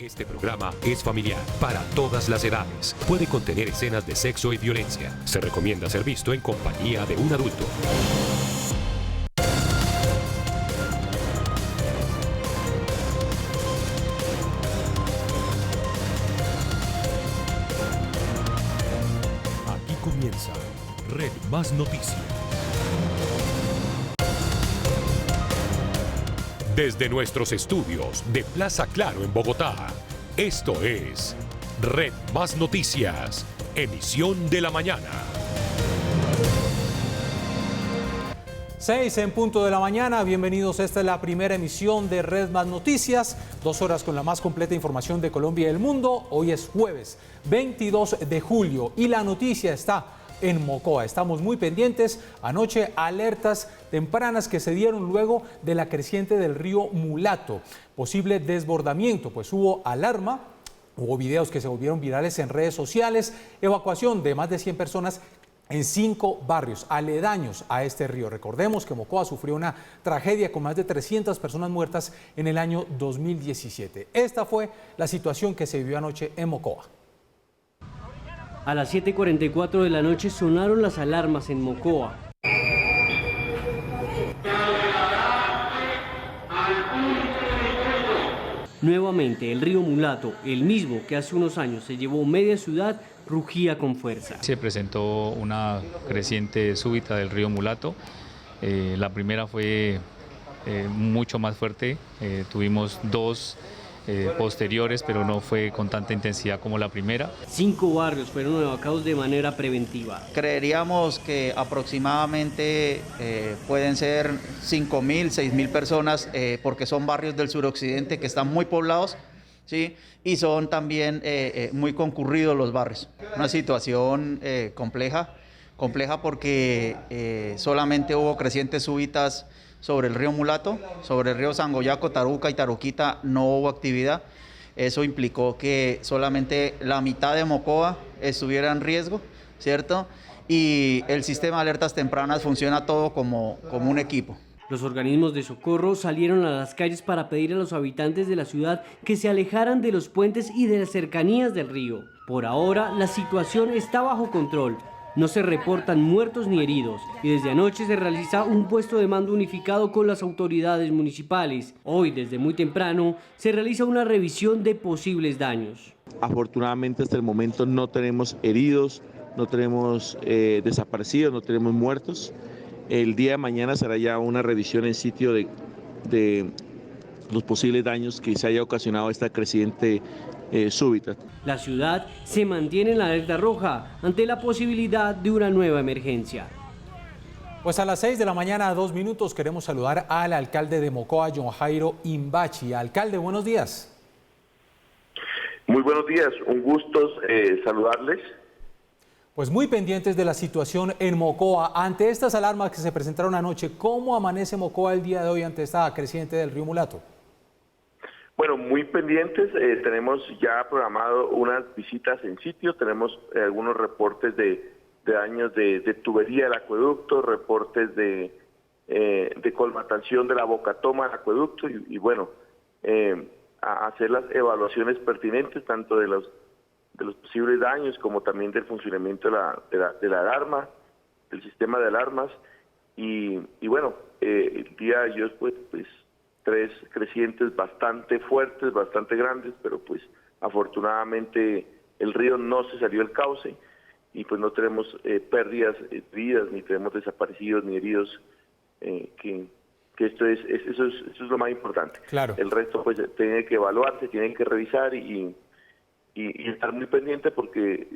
Este programa es familiar para todas las edades. Puede contener escenas de sexo y violencia. Se recomienda ser visto en compañía de un adulto. Aquí comienza Red Más Noticias. Desde nuestros estudios de Plaza Claro en Bogotá, esto es Red Más Noticias, emisión de la mañana. 6 en punto de la mañana, bienvenidos, esta es la primera emisión de Red Más Noticias, 2 horas con la más completa información de Colombia y el mundo. Hoy es jueves 22 de julio y la noticia está en Mocoa. Estamos muy pendientes. Anoche alertas tempranas que se dieron luego de la creciente del río Mulato. Posible desbordamiento, pues hubo alarma, hubo videos que se volvieron virales en redes sociales, evacuación de más de 100 personas en 5 barrios aledaños a este río. Recordemos que Mocoa sufrió una tragedia con más de 300 personas muertas en el año 2017. Esta fue la situación que se vivió anoche en Mocoa. A las 7:44 de la noche sonaron las alarmas en Mocoa. Nuevamente el río Mulato, el mismo que hace unos años se llevó media ciudad, rugía con fuerza. Se presentó una creciente súbita del río Mulato. La primera fue mucho más fuerte, tuvimos 2 posteriores, pero no fue con tanta intensidad como la primera. 5 barrios fueron evacuados de manera preventiva. Creeríamos que aproximadamente pueden ser 5.000, 6.000 personas, porque son barrios del suroccidente que están muy poblados, ¿sí? Y son también muy concurridos los barrios. Una situación compleja porque solamente hubo crecientes súbitas sobre el río Mulato, sobre el río Sangoyaco, Taruca y Taruquita no hubo actividad. Eso implicó que solamente la mitad de Mocoa estuviera en riesgo, ¿cierto? Y el sistema de alertas tempranas funciona todo como un equipo. Los organismos de socorro salieron a las calles para pedir a los habitantes de la ciudad que se alejaran de los puentes y de las cercanías del río. Por ahora, la situación está bajo control. No se reportan muertos ni heridos y desde anoche se realiza un puesto de mando unificado con las autoridades municipales. Hoy, desde muy temprano, se realiza una revisión de posibles daños. Afortunadamente hasta el momento no tenemos heridos, no tenemos desaparecidos, no tenemos muertos. El día de mañana será ya una revisión en sitio de los posibles daños que se haya ocasionado esta creciente súbita. La ciudad se mantiene en la alerta roja ante la posibilidad de una nueva emergencia. Pues a las 6 de la mañana, 2 minutos, queremos saludar al alcalde de Mocoa, John Jairo Imbachi. Alcalde, buenos días. Muy buenos días, un gusto saludarles. Pues muy pendientes de la situación en Mocoa. Ante estas alarmas que se presentaron anoche, ¿cómo amanece Mocoa el día de hoy ante esta creciente del río Mulato? Bueno, muy pendientes, tenemos ya programado unas visitas en sitio, tenemos algunos reportes de daños de tubería del acueducto, reportes de colmatación de la bocatoma del acueducto y bueno, a hacer las evaluaciones pertinentes tanto de los posibles daños como también del funcionamiento de la alarma, del sistema de alarmas y bueno, el día de hoy pues 3 crecientes bastante fuertes, bastante grandes, pero pues afortunadamente el río no se salió del cauce y pues no tenemos pérdidas de vidas, ni tenemos desaparecidos ni heridos, que eso es lo más importante. Claro. El resto pues tiene que evaluarse, tienen que revisar y estar muy pendiente porque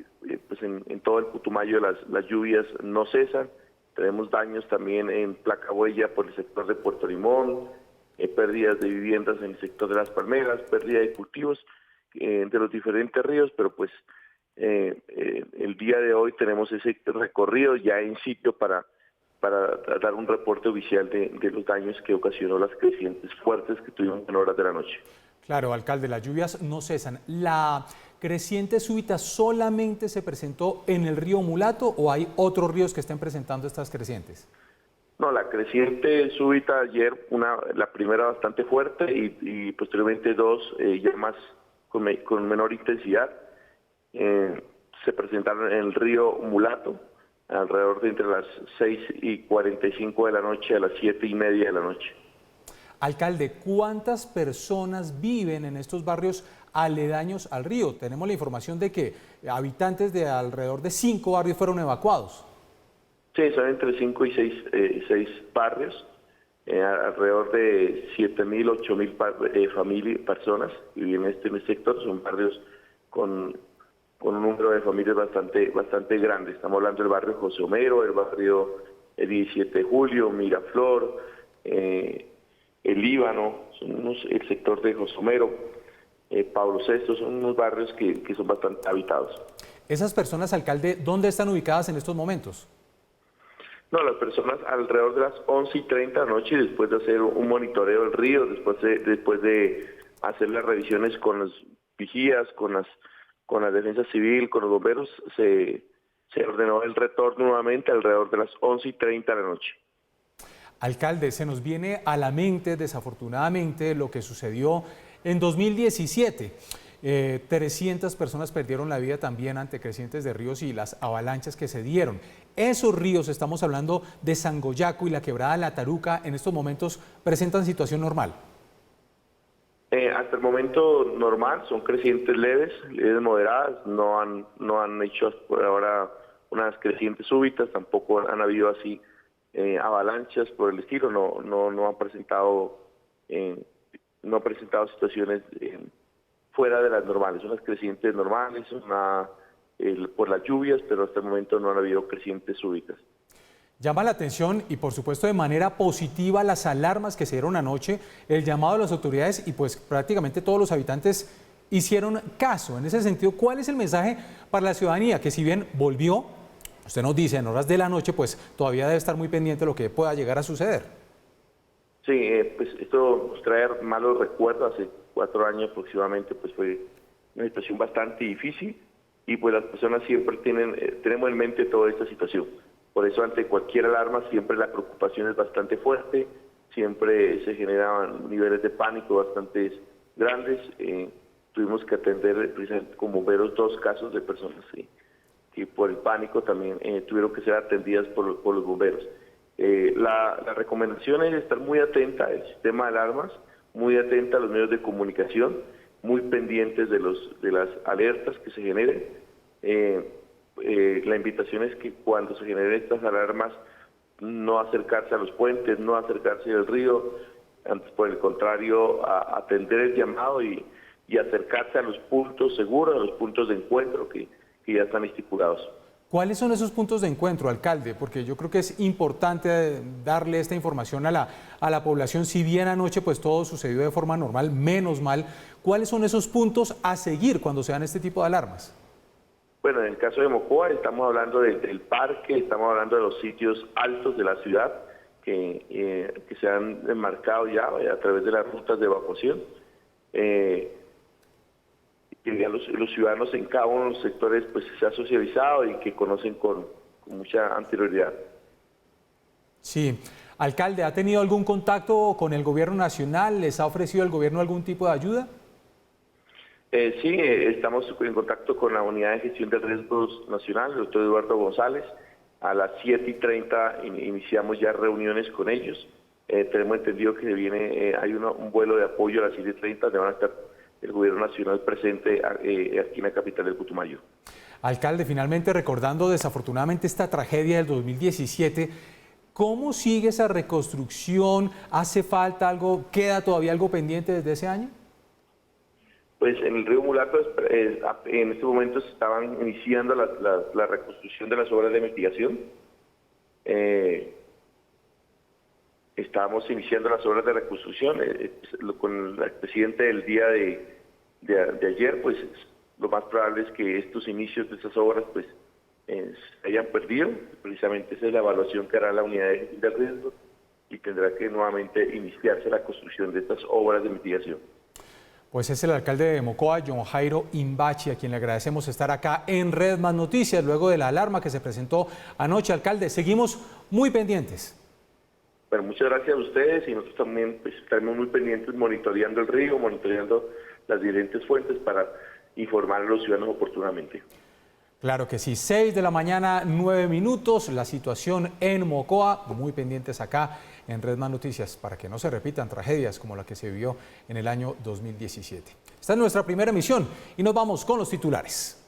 pues en todo el Putumayo las lluvias no cesan, tenemos daños también en Placa Huella por el sector de Puerto Limón, pérdidas de viviendas en el sector de Las Palmeras, pérdida de cultivos de los diferentes ríos, pero pues el día de hoy tenemos ese recorrido ya en sitio para dar un reporte oficial de los daños que ocasionó las crecientes fuertes que tuvimos en horas de la noche. Claro, alcalde, las lluvias no cesan. ¿La creciente súbita solamente se presentó en el río Mulato o hay otros ríos que estén presentando estas crecientes? No, la creciente súbita ayer, la primera bastante fuerte y posteriormente 2 ya con menor intensidad. Se presentaron en el río Mulato, alrededor de entre las 6:45 de la noche a las 7:30 de la noche. Alcalde, ¿cuántas personas viven en estos barrios aledaños al río? Tenemos la información de que habitantes de alrededor de 5 barrios fueron evacuados. Sí, son entre 5 y 6 barrios, alrededor de 7.000, 8.000 personas que viven en este sector. Son barrios con un número de familias bastante grande. Estamos hablando del barrio José Homero, el barrio 17 de Julio, Miraflor, el Líbano, el sector de José Homero, Pablo VI, son unos barrios que son bastante habitados. Esas personas, alcalde, ¿dónde están ubicadas en estos momentos? No, las personas alrededor de las 11:30 de la noche, después de hacer un monitoreo del río, después de hacer las revisiones con los vigías, con la defensa civil, con los bomberos, se ordenó el retorno nuevamente alrededor de las 11:30 de la noche. Alcalde, se nos viene a la mente, desafortunadamente, lo que sucedió en 2017. 300 personas perdieron la vida también ante crecientes de ríos y las avalanchas que se dieron. Esos ríos, estamos hablando de Sangoyaco y la quebrada de La Taruca, en estos momentos presentan situación normal. Hasta el momento normal, son crecientes leves moderadas, no han hecho por ahora unas crecientes súbitas, tampoco han habido así avalanchas por el estilo, no han presentado situaciones fuera de las normales. Son las crecientes normales, por las lluvias, pero hasta el momento no han habido crecientes súbitas. Llama la atención y por supuesto de manera positiva las alarmas que se dieron anoche, el llamado de las autoridades y pues prácticamente todos los habitantes hicieron caso. En ese sentido, ¿cuál es el mensaje para la ciudadanía? Que si bien volvió, usted nos dice en horas de la noche, pues todavía debe estar muy pendiente de lo que pueda llegar a suceder. Sí, pues esto nos trae malos recuerdos. Hace 4 años aproximadamente pues fue una situación bastante difícil y pues las personas siempre tenemos en mente toda esta situación. Por eso ante cualquier alarma siempre la preocupación es bastante fuerte, siempre se generaban niveles de pánico bastante grandes. Tuvimos que atender precisamente con bomberos 2 casos de personas que por el pánico también tuvieron que ser atendidas por los bomberos. La recomendación es estar muy atenta al sistema de alarmas, muy atenta a los medios de comunicación, muy pendientes de las alertas que se generen. La invitación es que cuando se generen estas alarmas no acercarse a los puentes, no acercarse al río, antes por el contrario atender el llamado y acercarse a los puntos seguros, a los puntos de encuentro que ya están estipulados. ¿Cuáles son esos puntos de encuentro, alcalde? Porque yo creo que es importante darle esta información a la población. Si bien anoche pues todo sucedió de forma normal, menos mal, ¿cuáles son esos puntos a seguir cuando se dan este tipo de alarmas? Bueno, en el caso de Mocoa estamos hablando del parque, estamos hablando de los sitios altos de la ciudad que se han enmarcado ya a través de las rutas de evacuación. Que ya los ciudadanos en cada uno de los sectores pues se ha socializado y que conocen con mucha anterioridad. Sí. Alcalde, ¿ha tenido algún contacto con el gobierno nacional? ¿Les ha ofrecido el gobierno algún tipo de ayuda? Sí, estamos en contacto con la Unidad de Gestión de Riesgos Nacional, el doctor Eduardo González. A las 7:30 iniciamos ya reuniones con ellos. Tenemos entendido que hay un vuelo de apoyo a las 7:30, donde van a estar el gobierno nacional presente aquí en la capital del Putumayo. Alcalde, finalmente recordando desafortunadamente esta tragedia del 2017, ¿cómo sigue esa reconstrucción? ¿Hace falta algo? ¿Queda todavía algo pendiente desde ese año? Pues en el río Mulato en este momento se estaban iniciando la reconstrucción de las obras de mitigación. Estábamos iniciando las obras de reconstrucción con el presidente del día de ayer, pues lo más probable es que estos inicios de estas obras pues se hayan perdido. Precisamente esa es la evaluación que hará la unidad de gestión de riesgos y tendrá que nuevamente iniciarse la construcción de estas obras de mitigación. Pues es el alcalde de Mocoa, John Jairo Imbachi, a quien le agradecemos estar acá en Red Más Noticias, luego de la alarma que se presentó anoche. Alcalde, seguimos muy pendientes. Bueno, muchas gracias a ustedes y nosotros también pues, estaremos muy pendientes monitoreando el río, monitoreando las diferentes fuentes para informar a los ciudadanos oportunamente. Claro que sí, 6 de la mañana, 9 minutos, la situación en Mocoa, muy pendientes acá en Red Más Noticias para que no se repitan tragedias como la que se vivió en el año 2017. Esta es nuestra primera emisión y nos vamos con los titulares.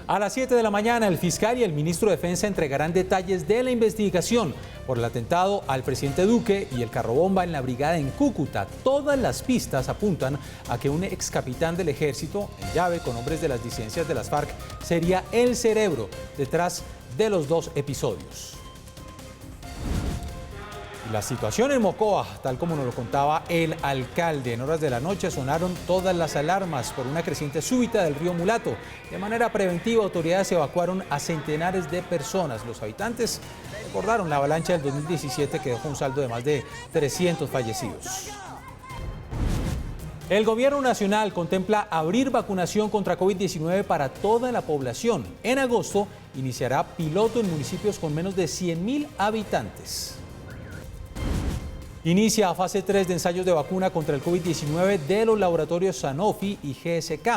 A las 7 de la mañana, el fiscal y el ministro de Defensa entregarán detalles de la investigación por el atentado al presidente Duque y el carrobomba en la brigada en Cúcuta. Todas las pistas apuntan a que un ex capitán del ejército, en llave con hombres de las disidencias de las FARC, sería el cerebro detrás de los dos episodios. La situación en Mocoa, tal como nos lo contaba el alcalde, en horas de la noche sonaron todas las alarmas por una creciente súbita del río Mulato. De manera preventiva, autoridades evacuaron a centenares de personas. Los habitantes recordaron la avalancha del 2017 que dejó un saldo de más de 300 fallecidos. El gobierno nacional contempla abrir vacunación contra COVID-19 para toda la población. En agosto iniciará piloto en municipios con menos de 100.000 habitantes. Inicia fase 3 de ensayos de vacuna contra el COVID-19 de los laboratorios Sanofi y GSK.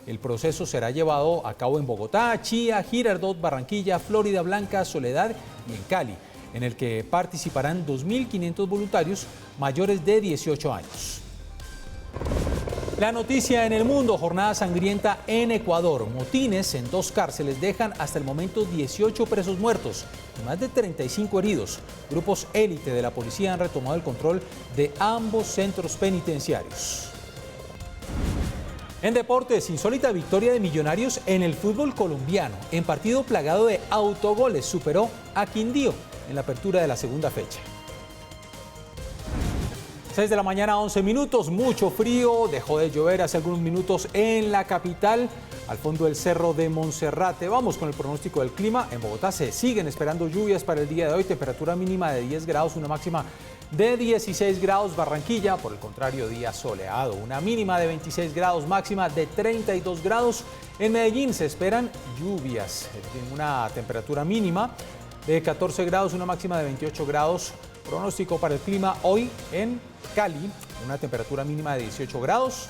El proceso será llevado a cabo en Bogotá, Chía, Girardot, Barranquilla, Florida Blanca, Soledad y en Cali, en el que participarán 2.500 voluntarios mayores de 18 años. La noticia en el mundo, jornada sangrienta en Ecuador. Motines en 2 cárceles dejan hasta el momento 18 presos muertos y más de 35 heridos. Grupos élite de la policía han retomado el control de ambos centros penitenciarios. En deportes, insólita victoria de Millonarios en el fútbol colombiano. En partido plagado de autogoles, superó a Quindío en la apertura de la segunda fecha. 6 de la mañana, 11 minutos, mucho frío, dejó de llover hace algunos minutos en la capital, al fondo del Cerro de Monserrate. Vamos con el pronóstico del clima. En Bogotá se siguen esperando lluvias para el día de hoy, temperatura mínima de 10 grados, una máxima de 16 grados. Barranquilla, por el contrario, día soleado, una mínima de 26 grados, máxima de 32 grados. En Medellín se esperan lluvias, una temperatura mínima de 14 grados, una máxima de 28 grados. Pronóstico para el clima hoy en Cali, una temperatura mínima de 18 grados,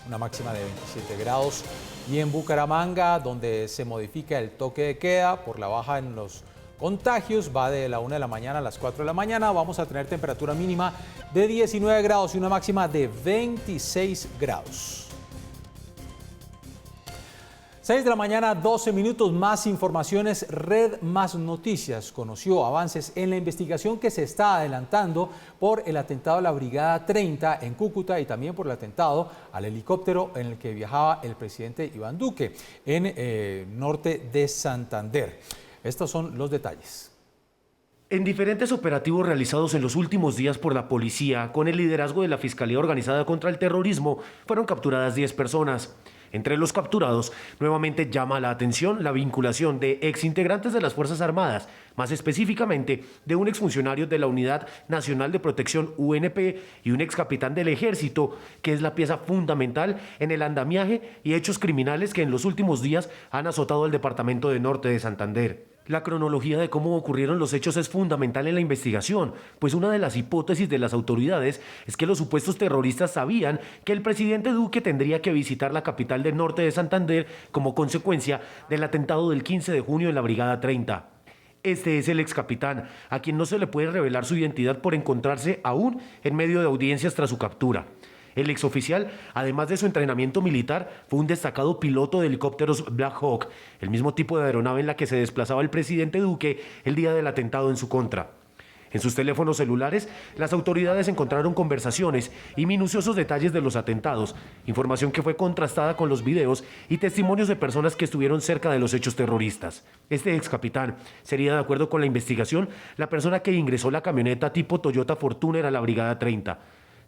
una máxima de 27 grados. Y en Bucaramanga, donde se modifica el toque de queda por la baja en los contagios, va de la 1 de la mañana a las 4 de la mañana, vamos a tener temperatura mínima de 19 grados y una máxima de 26 grados. 6 de la mañana, 12 minutos, más informaciones. Red Más Noticias conoció avances en la investigación que se está adelantando por el atentado a la Brigada 30 en Cúcuta y también por el atentado al helicóptero en el que viajaba el presidente Iván Duque en norte de Santander. Estos son los detalles. En diferentes operativos realizados en los últimos días por la policía, con el liderazgo de la Fiscalía Organizada contra el Terrorismo, fueron capturadas 10 personas. Entre los capturados, nuevamente llama la atención la vinculación de exintegrantes de las Fuerzas Armadas, más específicamente de un exfuncionario de la Unidad Nacional de Protección UNP y un excapitán del Ejército, que es la pieza fundamental en el andamiaje y hechos criminales que en los últimos días han azotado al departamento de Norte de Santander. La cronología de cómo ocurrieron los hechos es fundamental en la investigación, pues una de las hipótesis de las autoridades es que los supuestos terroristas sabían que el presidente Duque tendría que visitar la capital del Norte de Santander como consecuencia del atentado del 15 de junio en la Brigada 30. Este es el excapitán, a quien no se le puede revelar su identidad por encontrarse aún en medio de audiencias tras su captura. El exoficial, además de su entrenamiento militar, fue un destacado piloto de helicópteros Black Hawk, el mismo tipo de aeronave en la que se desplazaba el presidente Duque el día del atentado en su contra. En sus teléfonos celulares, las autoridades encontraron conversaciones y minuciosos detalles de los atentados, información que fue contrastada con los videos y testimonios de personas que estuvieron cerca de los hechos terroristas. Este excapitán sería, de acuerdo con la investigación, la persona que ingresó la camioneta tipo Toyota Fortuner a la Brigada 30.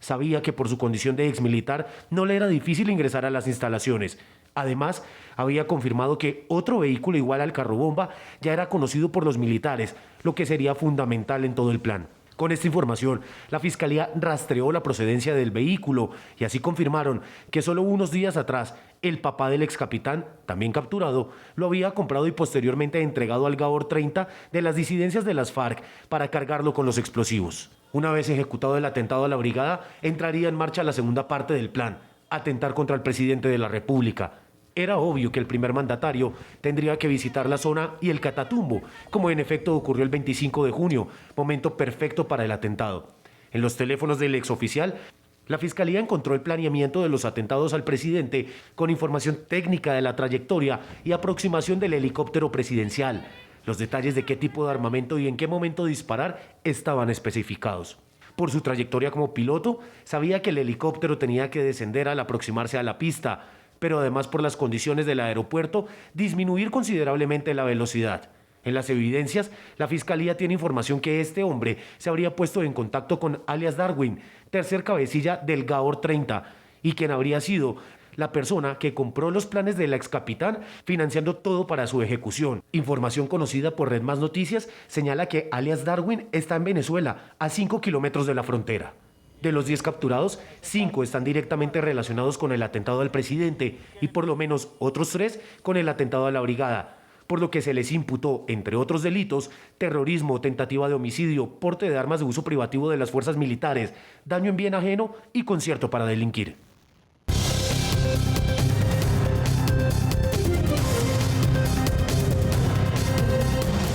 Sabía que por su condición de exmilitar no le era difícil ingresar a las instalaciones. Además, había confirmado que otro vehículo igual al carrobomba ya era conocido por los militares, lo que sería fundamental en todo el plan. Con esta información, la Fiscalía rastreó la procedencia del vehículo y así confirmaron que solo unos días atrás el papá del excapitán, también capturado, lo había comprado y posteriormente entregado al Gabor 30 de las disidencias de las FARC para cargarlo con los explosivos. Una vez ejecutado el atentado a la brigada, entraría en marcha la segunda parte del plan, atentar contra el presidente de la República. Era obvio que el primer mandatario tendría que visitar la zona y el Catatumbo, como en efecto ocurrió el 25 de junio, momento perfecto para el atentado. En los teléfonos del exoficial, la Fiscalía encontró el planeamiento de los atentados al presidente con información técnica de la trayectoria y aproximación del helicóptero presidencial. Los detalles de qué tipo de armamento y en qué momento disparar estaban especificados. Por su trayectoria como piloto, sabía que el helicóptero tenía que descender al aproximarse a la pista, pero además por las condiciones del aeropuerto, disminuir considerablemente la velocidad. En las evidencias, la Fiscalía tiene información que este hombre se habría puesto en contacto con alias Darwin, tercer cabecilla del Gabor 30, y quien habría sido la persona que compró los planes del excapitán, financiando todo para su ejecución. Información conocida por Red Más Noticias señala que alias Darwin está en Venezuela, a 5 kilómetros de la frontera. De los 10 capturados, 5 están directamente relacionados con el atentado al presidente y por lo menos otros 3 con el atentado a la brigada, por lo que se les imputó, entre otros delitos, terrorismo, tentativa de homicidio, porte de armas de uso privativo de las fuerzas militares, daño en bien ajeno y concierto para delinquir.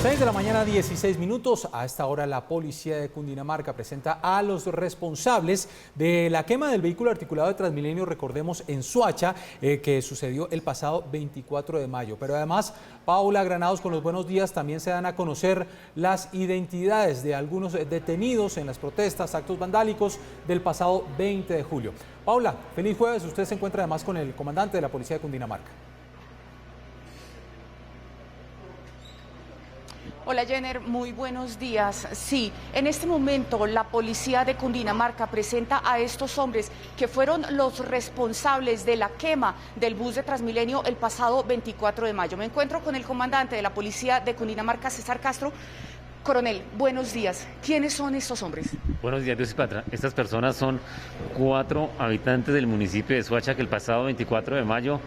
6 de la mañana, 16 minutos. A esta hora la policía de Cundinamarca presenta a los responsables de la quema del vehículo articulado de Transmilenio, recordemos, en Soacha, que sucedió el pasado 24 de mayo. Pero además, Paula Granados, con los buenos días, también se dan a conocer las identidades de algunos detenidos en las protestas, actos vandálicos del pasado 20 de julio. Paula, feliz jueves. Usted se encuentra además con el comandante de la policía de Cundinamarca. Hola Jenner, muy buenos días. Sí, en este momento la policía de Cundinamarca presenta a estos hombres que fueron los responsables de la quema del bus de Transmilenio el pasado 24 de mayo. Me encuentro con el comandante de la policía de Cundinamarca, César Castro. Coronel, buenos días. ¿Quiénes son estos hombres? Buenos días, Dios y Patria. Estas personas son 4 habitantes del municipio de Soacha que el pasado 24 de mayo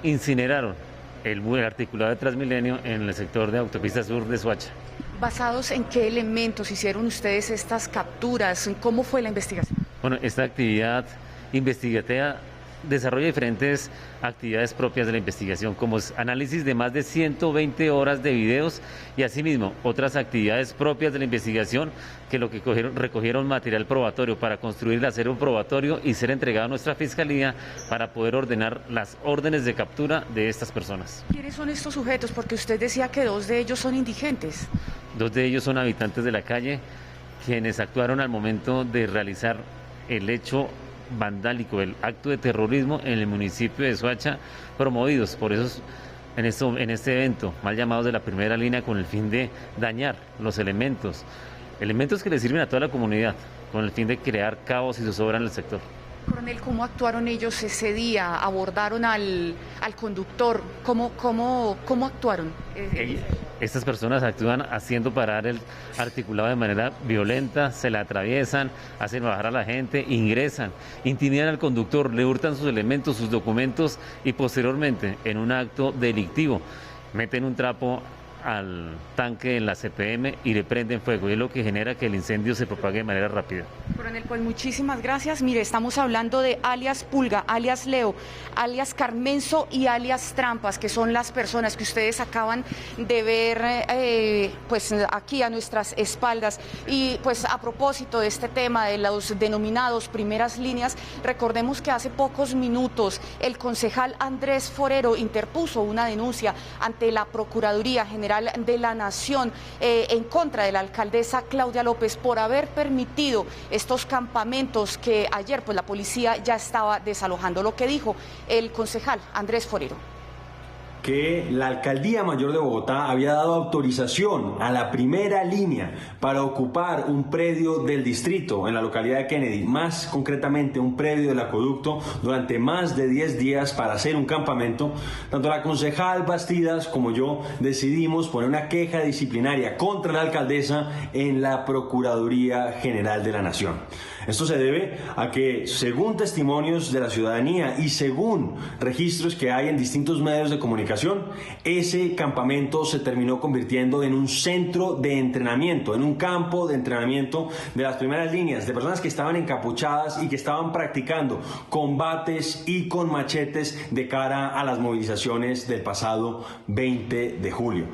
incineraron el articulado de Transmilenio en el sector de Autopista Sur de Soacha. ¿Basados en qué elementos hicieron ustedes estas capturas? ¿Cómo fue la investigación? Bueno, esta actividad investigativa desarrolla diferentes actividades propias de la investigación, como análisis de más de 120 horas de videos y asimismo otras actividades propias de la investigación que lo que recogieron material probatorio para construir el acervo probatorio y ser entregado a nuestra fiscalía para poder ordenar las órdenes de captura de estas personas. ¿Quiénes son estos sujetos? Porque usted decía que 2 de ellos son indigentes. 2 de ellos son habitantes de la calle quienes actuaron al momento de realizar el hecho vandálico, el acto de terrorismo en el municipio de Soacha, promovidos por esos en este evento, mal llamados de la primera línea, con el fin de dañar los elementos que le sirven a toda la comunidad, con el fin de crear caos y zozobra en el sector. Coronel, ¿cómo actuaron ellos ese día? ¿Abordaron al conductor? ¿Cómo actuaron? Estas personas actúan haciendo parar el articulado de manera violenta, se la atraviesan, hacen bajar a la gente, ingresan, intimidan al conductor, le hurtan sus elementos, sus documentos y posteriormente, en un acto delictivo, meten un trapo al tanque en la CPM y le prenden fuego, y es lo que genera que el incendio se propague de manera rápida. Coronel, pues muchísimas gracias. Mire, estamos hablando de alias Pulga, alias Leo, alias Carmenzo y alias Trampas, que son las personas que ustedes acaban de ver pues aquí a nuestras espaldas. Y pues a propósito de este tema de los denominados primeras líneas, recordemos que hace pocos minutos el concejal Andrés Forero interpuso una denuncia ante la Procuraduría General de la Nación en contra de la alcaldesa Claudia López por haber permitido estos campamentos que ayer pues la policía ya estaba desalojando. Lo que dijo el concejal Andrés Forero: que la Alcaldía Mayor de Bogotá había dado autorización a la primera línea para ocupar un predio del distrito en la localidad de Kennedy, más concretamente un predio del acueducto, durante más de 10 días para hacer un campamento. Tanto la concejal Bastidas como yo decidimos poner una queja disciplinaria contra la alcaldesa en la Procuraduría General de la Nación. Esto se debe a que, según testimonios de la ciudadanía y según registros que hay en distintos medios de comunicación, ese campamento se terminó convirtiendo en un centro de entrenamiento, en un campo de entrenamiento de las primeras líneas, de personas que estaban encapuchadas y que estaban practicando combates y con machetes de cara a las movilizaciones del pasado 20 de julio.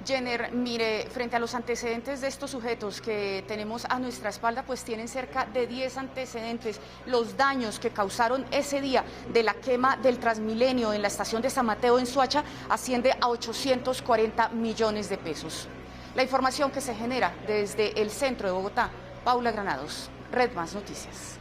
Jenner, mire, frente a los antecedentes de estos sujetos que tenemos a nuestra espalda, pues tienen cerca de 10 antecedentes. Los daños que causaron ese día de la quema del Transmilenio en la estación de San Mateo en Soacha asciende a 840 millones de pesos. La información que se genera desde el centro de Bogotá, Paula Granados, Red Más Noticias.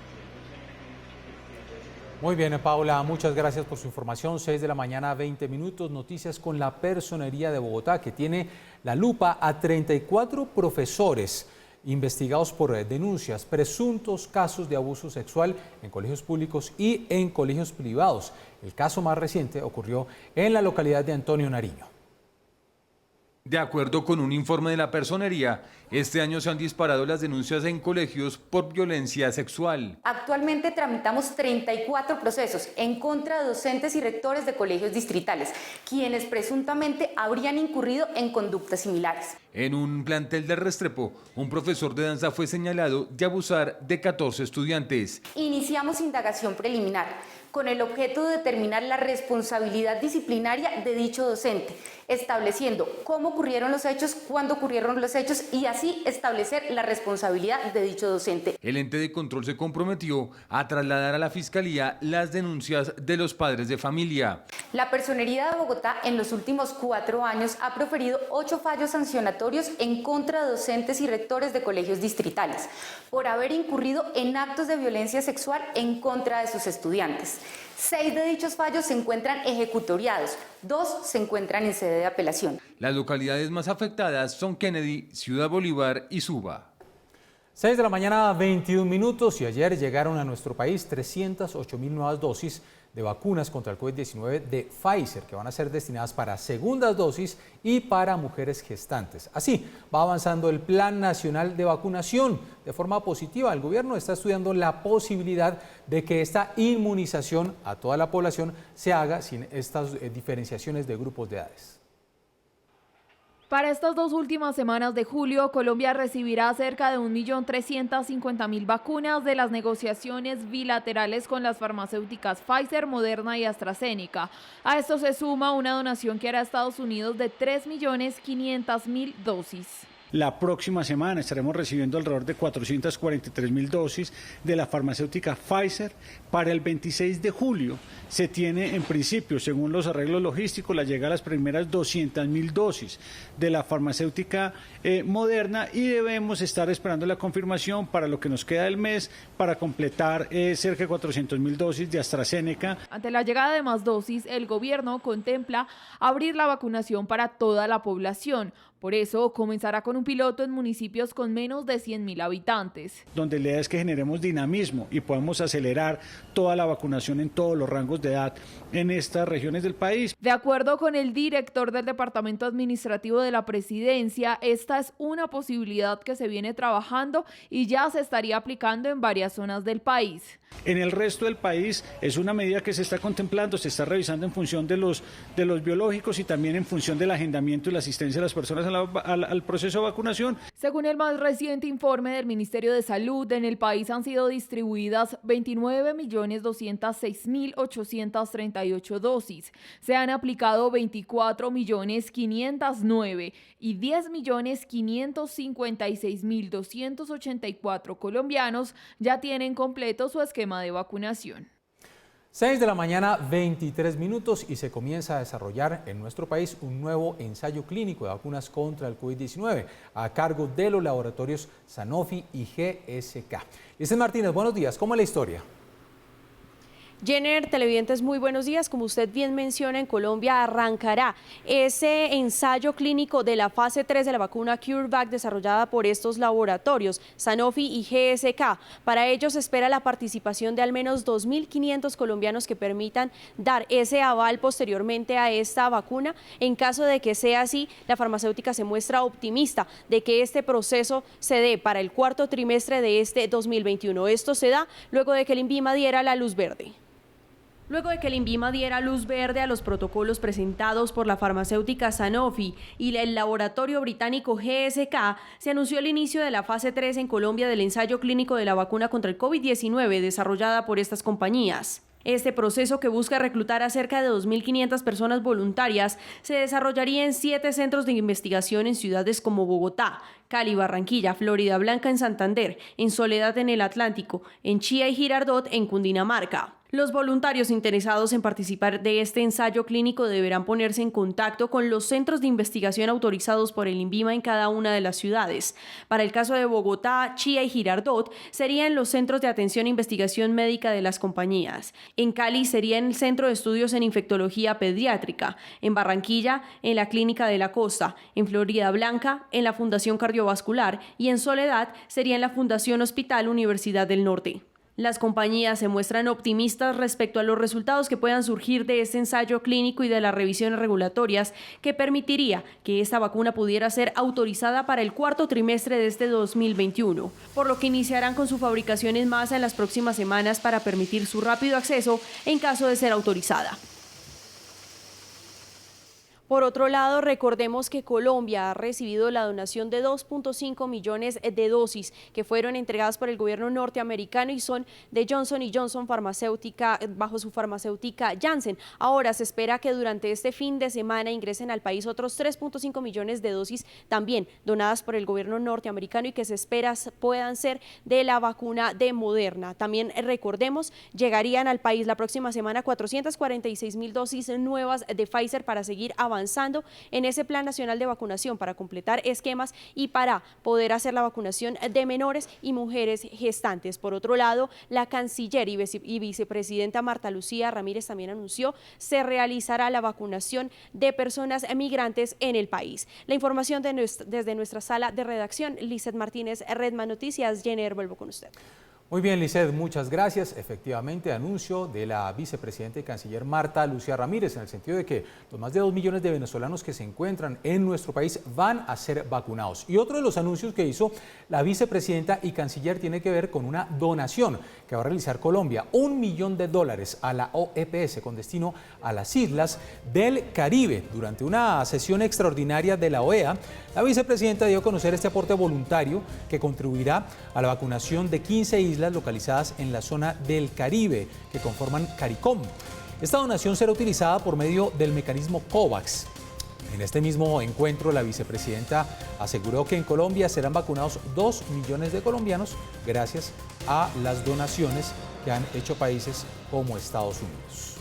Muy bien, Paula, muchas gracias por su información. 6 de la mañana, 20 minutos. Noticias con la Personería de Bogotá, que tiene la lupa a 34 profesores investigados por denuncias, presuntos casos de abuso sexual en colegios públicos y en colegios privados. El caso más reciente ocurrió en la localidad de Antonio Nariño. De acuerdo con un informe de la Personería, este año se han disparado las denuncias en colegios por violencia sexual. Actualmente tramitamos 34 procesos en contra de docentes y rectores de colegios distritales, quienes presuntamente habrían incurrido en conductas similares. En un plantel de Restrepo, un profesor de danza fue señalado de abusar de 14 estudiantes. Iniciamos indagación preliminar con el objeto de determinar la responsabilidad disciplinaria de dicho docente, estableciendo cómo ocurrieron los hechos, cuándo ocurrieron los hechos y así establecer la responsabilidad de dicho docente. El ente de control se comprometió a trasladar a la Fiscalía las denuncias de los padres de familia. La Personería de Bogotá en los últimos 4 años ha proferido 8 fallos sancionatorios en contra de docentes y rectores de colegios distritales por haber incurrido en actos de violencia sexual en contra de sus estudiantes. 6 de dichos fallos se encuentran ejecutoriados, 2 se encuentran en sede de apelación. Las localidades más afectadas son Kennedy, Ciudad Bolívar y Suba. 6 de la mañana, 21 minutos, y ayer llegaron a nuestro país 308.000 nuevas dosis de vacunas contra el COVID-19 de Pfizer, que van a ser destinadas para segundas dosis y para mujeres gestantes. Así va avanzando el Plan Nacional de Vacunación de forma positiva. El gobierno está estudiando la posibilidad de que esta inmunización a toda la población se haga sin estas diferenciaciones de grupos de edades. Para estas 2 últimas semanas de julio, Colombia recibirá cerca de 1.350.000 vacunas de las negociaciones bilaterales con las farmacéuticas Pfizer, Moderna y AstraZeneca. A esto se suma una donación que hará Estados Unidos de 3.500.000 dosis. La próxima semana estaremos recibiendo alrededor de 443.000 dosis de la farmacéutica Pfizer. Para el 26 de julio se tiene en principio, según los arreglos logísticos, la llegada a las primeras 200.000 dosis de la farmacéutica Moderna, y debemos estar esperando la confirmación para lo que nos queda del mes para completar cerca de 400.000 dosis de AstraZeneca. Ante la llegada de más dosis, el gobierno contempla abrir la vacunación para toda la población. Por eso, comenzará con un piloto en municipios con menos de 100.000 habitantes. Donde la idea es que generemos dinamismo y podamos acelerar toda la vacunación en todos los rangos de edad en estas regiones del país. De acuerdo con el director del Departamento Administrativo de la Presidencia, esta es una posibilidad que se viene trabajando y ya se estaría aplicando en varias zonas del país. En el resto del país es una medida que se está contemplando, se está revisando en función de los biológicos y también en función del agendamiento y la asistencia de las personas al proceso de vacunación. Según el más reciente informe del Ministerio de Salud, en el país han sido distribuidas 29.206.838 dosis. Se han aplicado 24.509.000 y 10.556.284 colombianos ya tienen completo su esquema de vacunación. 6 de la mañana, 23 minutos, y se comienza a desarrollar en nuestro país un nuevo ensayo clínico de vacunas contra el COVID-19 a cargo de los laboratorios Sanofi y GSK. Lizeth Martínez, buenos días, ¿cómo es la historia? Jenner, televidentes, muy buenos días. Como usted bien menciona, en Colombia arrancará ese ensayo clínico de la fase 3 de la vacuna CureVac desarrollada por estos laboratorios, Sanofi y GSK. Para ello se espera la participación de al menos 2.500 colombianos que permitan dar ese aval posteriormente a esta vacuna. En caso de que sea así, la farmacéutica se muestra optimista de que este proceso se dé para el cuarto trimestre de este 2021. Esto se da luego de que el INVIMA diera la luz verde. Luego de que el INVIMA diera luz verde a los protocolos presentados por la farmacéutica Sanofi y el laboratorio británico GSK, se anunció el inicio de la fase 3 en Colombia del ensayo clínico de la vacuna contra el COVID-19 desarrollada por estas compañías. Este proceso, que busca reclutar a cerca de 2.500 personas voluntarias, se desarrollaría en 7 centros de investigación en ciudades como Bogotá, Cali, Barranquilla, Florida Blanca en Santander, en Soledad en el Atlántico, en Chía y Girardot en Cundinamarca. Los voluntarios interesados en participar de este ensayo clínico deberán ponerse en contacto con los centros de investigación autorizados por el INVIMA en cada una de las ciudades. Para el caso de Bogotá, Chía y Girardot, serían los centros de atención e investigación médica de las compañías. En Cali sería en el Centro de Estudios en Infectología Pediátrica. En Barranquilla, en la Clínica de la Costa. En Florida Blanca, en la Fundación Cardiovascular. Y en Soledad sería en la Fundación Hospital Universidad del Norte. Las compañías se muestran optimistas respecto a los resultados que puedan surgir de este ensayo clínico y de las revisiones regulatorias que permitiría que esta vacuna pudiera ser autorizada para el cuarto trimestre de este 2021, por lo que iniciarán con su fabricación en masa en las próximas semanas para permitir su rápido acceso en caso de ser autorizada. Por otro lado, recordemos que Colombia ha recibido la donación de 2.5 millones de dosis que fueron entregadas por el gobierno norteamericano y son de Johnson & Johnson farmacéutica, bajo su farmacéutica Janssen. Ahora se espera que durante este fin de semana ingresen al país otros 3.5 millones de dosis también donadas por el gobierno norteamericano y que se espera puedan ser de la vacuna de Moderna. También recordemos, llegarían al país la próxima semana 446.000 dosis nuevas de Pfizer para seguir avanzando en ese plan nacional de vacunación para completar esquemas y para poder hacer la vacunación de menores y mujeres gestantes. Por otro lado, la canciller y vicepresidenta Marta Lucía Ramírez también anunció se realizará la vacunación de personas migrantes en el país. La información desde nuestra sala de redacción, Lizeth Martínez, Redman Noticias. Jenner, vuelvo con usted. Muy bien, Lizeth, muchas gracias. Efectivamente, anuncio de la vicepresidenta y canciller Marta Lucía Ramírez en el sentido de que los más de 2 millones de venezolanos que se encuentran en nuestro país van a ser vacunados. Y otro de los anuncios que hizo la vicepresidenta y canciller tiene que ver con una donación que va a realizar Colombia, $1 millón a la OEPS con destino a las islas del Caribe. Durante una sesión extraordinaria de la OEA, la vicepresidenta dio a conocer este aporte voluntario que contribuirá a la vacunación de 15 islas localizadas en la zona del Caribe que conforman CARICOM. Esta donación será utilizada por medio del mecanismo COVAX. En este mismo encuentro, la vicepresidenta aseguró que en Colombia serán vacunados 2 millones de colombianos gracias a las donaciones que han hecho países como Estados Unidos.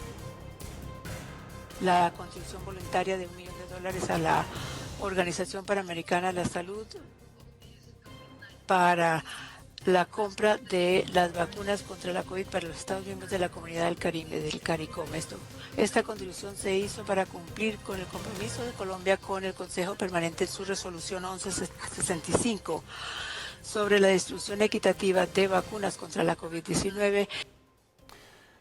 La contribución voluntaria de $1 millón a la Organización Panamericana de la Salud para la compra de las vacunas contra la COVID para los Estados miembros de la Comunidad del Caribe, del CARICOM. Esta contribución se hizo para cumplir con el compromiso de Colombia con el Consejo Permanente en su resolución 1165 sobre la distribución equitativa de vacunas contra la COVID-19.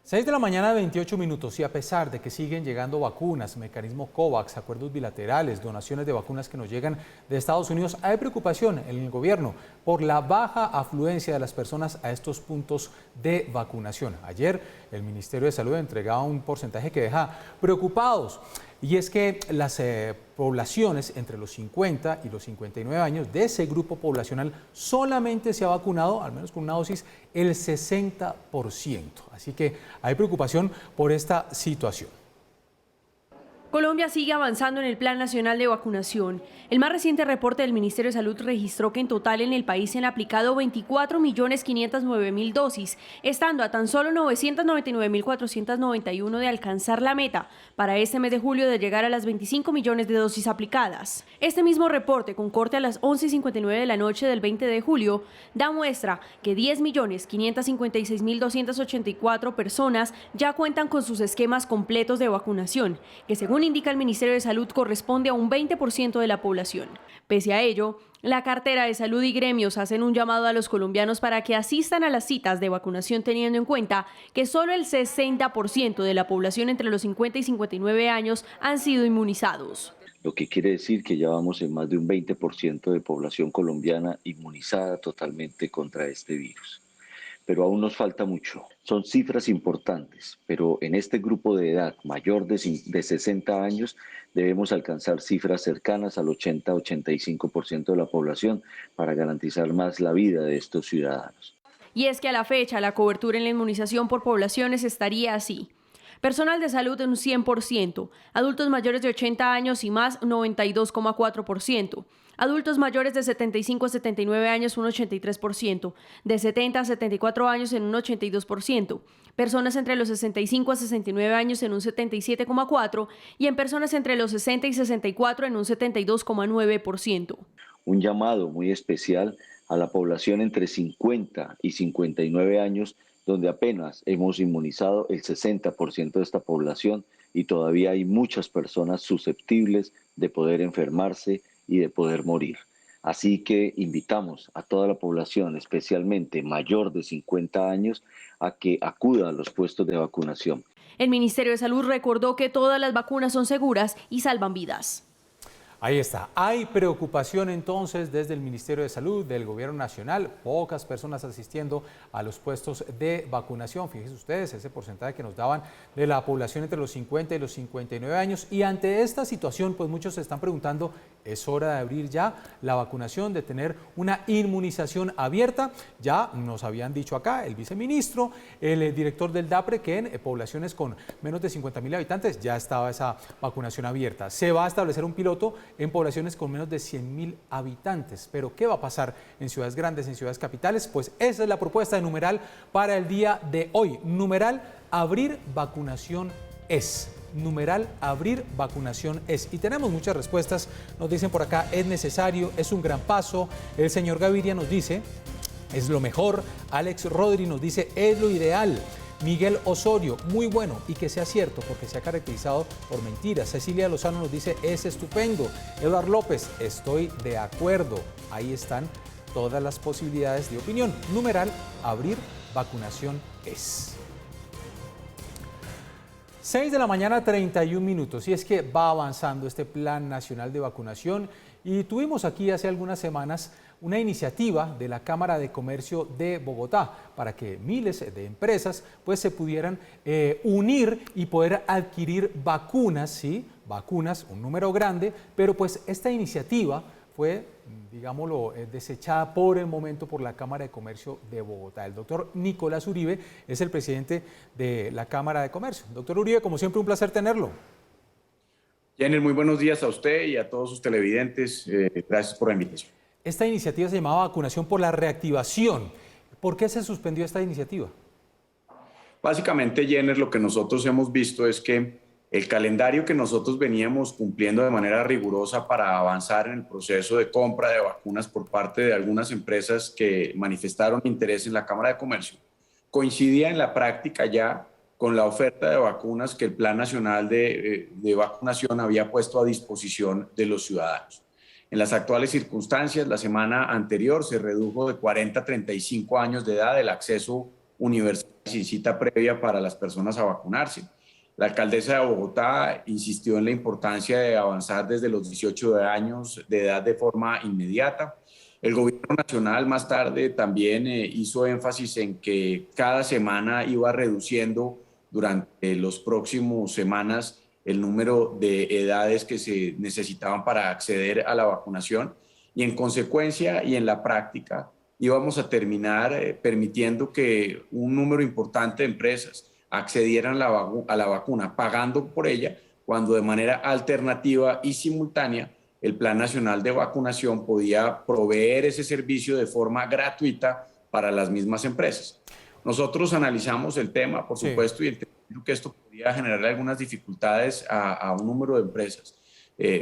6 de la mañana, 28 minutos, y a pesar de que siguen llegando vacunas, mecanismo COVAX, acuerdos bilaterales, donaciones de vacunas que nos llegan de Estados Unidos, hay preocupación en el gobierno por la baja afluencia de las personas a estos puntos de vacunación. Ayer el Ministerio de Salud entregaba un porcentaje que deja preocupados, y es que las poblaciones entre los 50 y los 59 años de ese grupo poblacional solamente se ha vacunado, al menos con una dosis, el 60%. Así que hay preocupación por esta situación. Colombia sigue avanzando en el Plan Nacional de Vacunación. El más reciente reporte del Ministerio de Salud registró que en total en el país se han aplicado 24.509.000 dosis, estando a tan solo 999.491 de alcanzar la meta para este mes de julio de llegar a las 25 millones de dosis aplicadas. Este mismo reporte, con corte a las 11:59 de la noche del 20 de julio, da muestra que 10.556.284 personas ya cuentan con sus esquemas completos de vacunación, que según indica el Ministerio de Salud corresponde a un 20% de la población. Pese a ello, la cartera de Salud y gremios hacen un llamado a los colombianos para que asistan a las citas de vacunación, teniendo en cuenta que solo el 60% de la población entre los 50 y 59 años han sido inmunizados. Lo que quiere decir que ya vamos en más de un 20% de población colombiana inmunizada totalmente contra este virus. Pero aún nos falta mucho. Son cifras importantes, pero en este grupo de edad mayor de 60 años debemos alcanzar cifras cercanas al 80-85% de la población para garantizar más la vida de estos ciudadanos. Y es que a la fecha la cobertura en la inmunización por poblaciones estaría así: personal de salud en un 100%, adultos mayores de 80 años y más 92,4%, adultos mayores de 75 a 79 años un 83%, de 70 a 74 años en un 82%, personas entre los 65 a 69 años en un 77,4% y en personas entre los 60 y 64 en un 72,9%. Un llamado muy especial a la población entre 50 y 59 años, donde apenas hemos inmunizado el 60% de esta población y todavía hay muchas personas susceptibles de poder enfermarse y de poder morir. Así que invitamos a toda la población, especialmente mayor de 50 años, a que acuda a los puestos de vacunación. El Ministerio de Salud recordó que todas las vacunas son seguras y salvan vidas. Ahí está. Hay preocupación entonces desde el Ministerio de Salud, del Gobierno Nacional, pocas personas asistiendo a los puestos de vacunación. Fíjense ustedes ese porcentaje que nos daban de la población entre los 50 y los 59 años. Y ante esta situación, pues muchos se están preguntando, ¿es hora de abrir ya la vacunación, de tener una inmunización abierta? Ya nos habían dicho acá el viceministro, el director del DAPRE, que en poblaciones con menos de 50.000 habitantes ya estaba esa vacunación abierta. Se va a establecer un piloto en poblaciones con menos de 100.000 habitantes. Pero ¿qué va a pasar en ciudades grandes, en ciudades capitales? Pues esa es la propuesta de numeral para el día de hoy. Numeral, abrir vacunación es. Numeral, abrir vacunación es. Y tenemos muchas respuestas. Nos dicen por acá, es necesario, es un gran paso. El señor Gaviria nos dice, es lo mejor. Alex Rodri nos dice, es lo ideal. Miguel Osorio, muy bueno y que sea cierto porque se ha caracterizado por mentiras. Cecilia Lozano nos dice, es estupendo. Eduardo López, estoy de acuerdo. Ahí están todas las posibilidades de opinión. Numeral, abrir vacunación es. 6 de la mañana, 31 minutos. Y es que va avanzando este Plan Nacional de Vacunación y tuvimos aquí hace algunas semanas una iniciativa de la Cámara de Comercio de Bogotá para que miles de empresas pues se pudieran unir y poder adquirir vacunas, ¿sí? Vacunas, un número grande, pero pues esta iniciativa fue, digámoslo, desechada por el momento por la Cámara de Comercio de Bogotá. El doctor Nicolás Uribe es el presidente de la Cámara de Comercio. Doctor Uribe, como siempre, un placer tenerlo. Jenner, muy buenos días a usted y a todos sus televidentes. Gracias por la invitación. Esta iniciativa se llamaba Vacunación por la Reactivación. ¿Por qué se suspendió esta iniciativa? Básicamente, Jenner, lo que nosotros hemos visto es que el calendario que nosotros veníamos cumpliendo de manera rigurosa para avanzar en el proceso de compra de vacunas por parte de algunas empresas que manifestaron interés en la Cámara de Comercio, coincidía en la práctica ya con la oferta de vacunas que el Plan Nacional de Vacunación había puesto a disposición de los ciudadanos. En las actuales circunstancias, la semana anterior se redujo de 40 a 35 años de edad el acceso universal sin cita previa para las personas a vacunarse. La alcaldesa de Bogotá insistió en la importancia de avanzar desde los 18 años de edad de forma inmediata. El gobierno nacional más tarde también hizo énfasis en que cada semana iba reduciendo durante las próximas semanas el número de edades que se necesitaban para acceder a la vacunación y en consecuencia y en la práctica íbamos a terminar permitiendo que un número importante de empresas accedieran a la vacuna pagando por ella cuando de manera alternativa y simultánea el Plan Nacional de Vacunación podía proveer ese servicio de forma gratuita para las mismas empresas. Nosotros analizamos el tema, por supuesto, y entendimos que esto podía generar algunas dificultades a un número de empresas,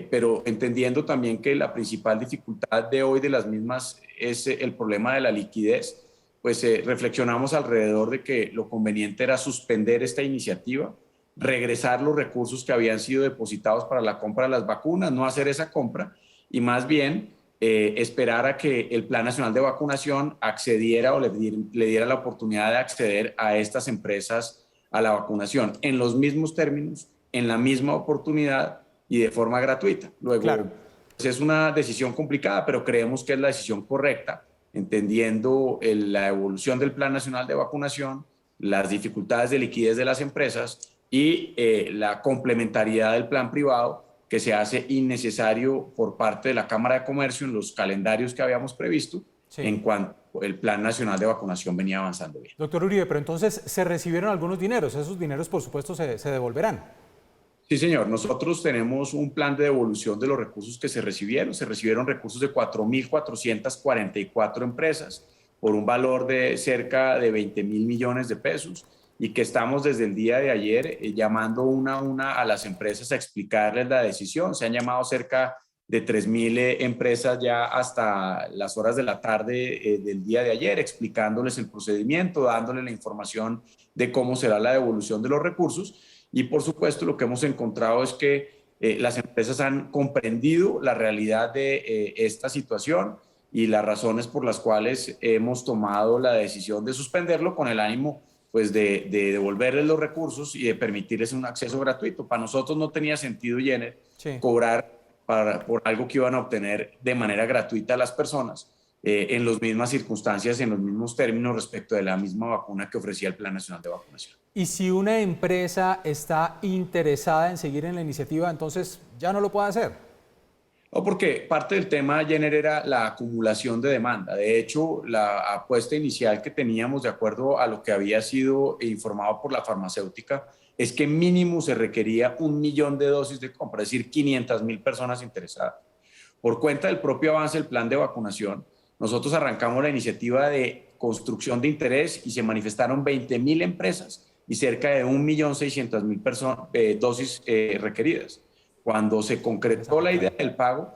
pero entendiendo también que la principal dificultad de hoy de las mismas es el problema de la liquidez, pues reflexionamos alrededor de que lo conveniente era suspender esta iniciativa, regresar los recursos que habían sido depositados para la compra de las vacunas, no hacer esa compra y más bien esperar a que el Plan Nacional de Vacunación accediera o le diera la oportunidad de acceder a estas empresas a la vacunación en los mismos términos, en la misma oportunidad y de forma gratuita. Luego, pues es una decisión complicada, pero creemos que es la decisión correcta, entendiendo la evolución del Plan Nacional de Vacunación, las dificultades de liquidez de las empresas y la complementariedad del plan privado que se hace innecesario por parte de la Cámara de Comercio en los calendarios que habíamos previsto en cuanto el Plan Nacional de Vacunación venía avanzando bien. Doctor Uribe, pero entonces se recibieron algunos dineros, esos dineros por supuesto se devolverán. Sí, señor. Nosotros tenemos un plan de devolución de los recursos que se recibieron. Se recibieron recursos de 4.444 empresas por un valor de cerca de 20.000 millones de pesos y que estamos desde el día de ayer llamando una a una a las empresas a explicarles la decisión. Se han llamado cerca de 3.000 empresas ya hasta las horas de la tarde del día de ayer, explicándoles el procedimiento, dándoles la información de cómo será la devolución de los recursos. Y por supuesto lo que hemos encontrado es que las empresas han comprendido la realidad de esta situación y las razones por las cuales hemos tomado la decisión de suspenderlo con el ánimo pues de devolverles los recursos y de permitirles un acceso gratuito. Para nosotros no tenía sentido, Jenner, cobrar por algo que iban a obtener de manera gratuita a las personas en las mismas circunstancias, en los mismos términos respecto de la misma vacuna que ofrecía el Plan Nacional de Vacunación. Y si una empresa está interesada en seguir en la iniciativa, entonces ya no lo puede hacer. No, porque parte del tema, Jenner, era la acumulación de demanda. De hecho, la apuesta inicial que teníamos, de acuerdo a lo que había sido informado por la farmacéutica, es que mínimo se requería 1 millón de dosis de compra, es decir, 500.000 personas interesadas. Por cuenta del propio avance del plan de vacunación, nosotros arrancamos la iniciativa de construcción de interés y se manifestaron 20.000 empresas y cerca de 1.600.000 dosis requeridas. Cuando se concretó la idea del pago,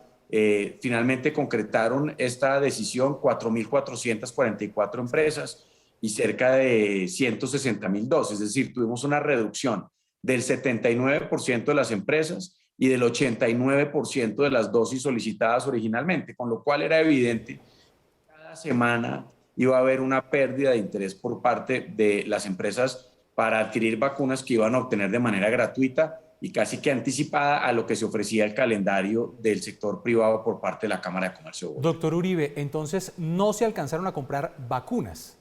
finalmente concretaron esta decisión 4.444 empresas y cerca de 160.000 dosis. Es decir, tuvimos una reducción del 79% de las empresas y del 89% de las dosis solicitadas originalmente, con lo cual era evidente que cada semana iba a haber una pérdida de interés por parte de las empresas para adquirir vacunas que iban a obtener de manera gratuita y casi que anticipada a lo que se ofrecía el calendario del sector privado por parte de la Cámara de Comercio. Doctor Uribe, entonces no se alcanzaron a comprar vacunas.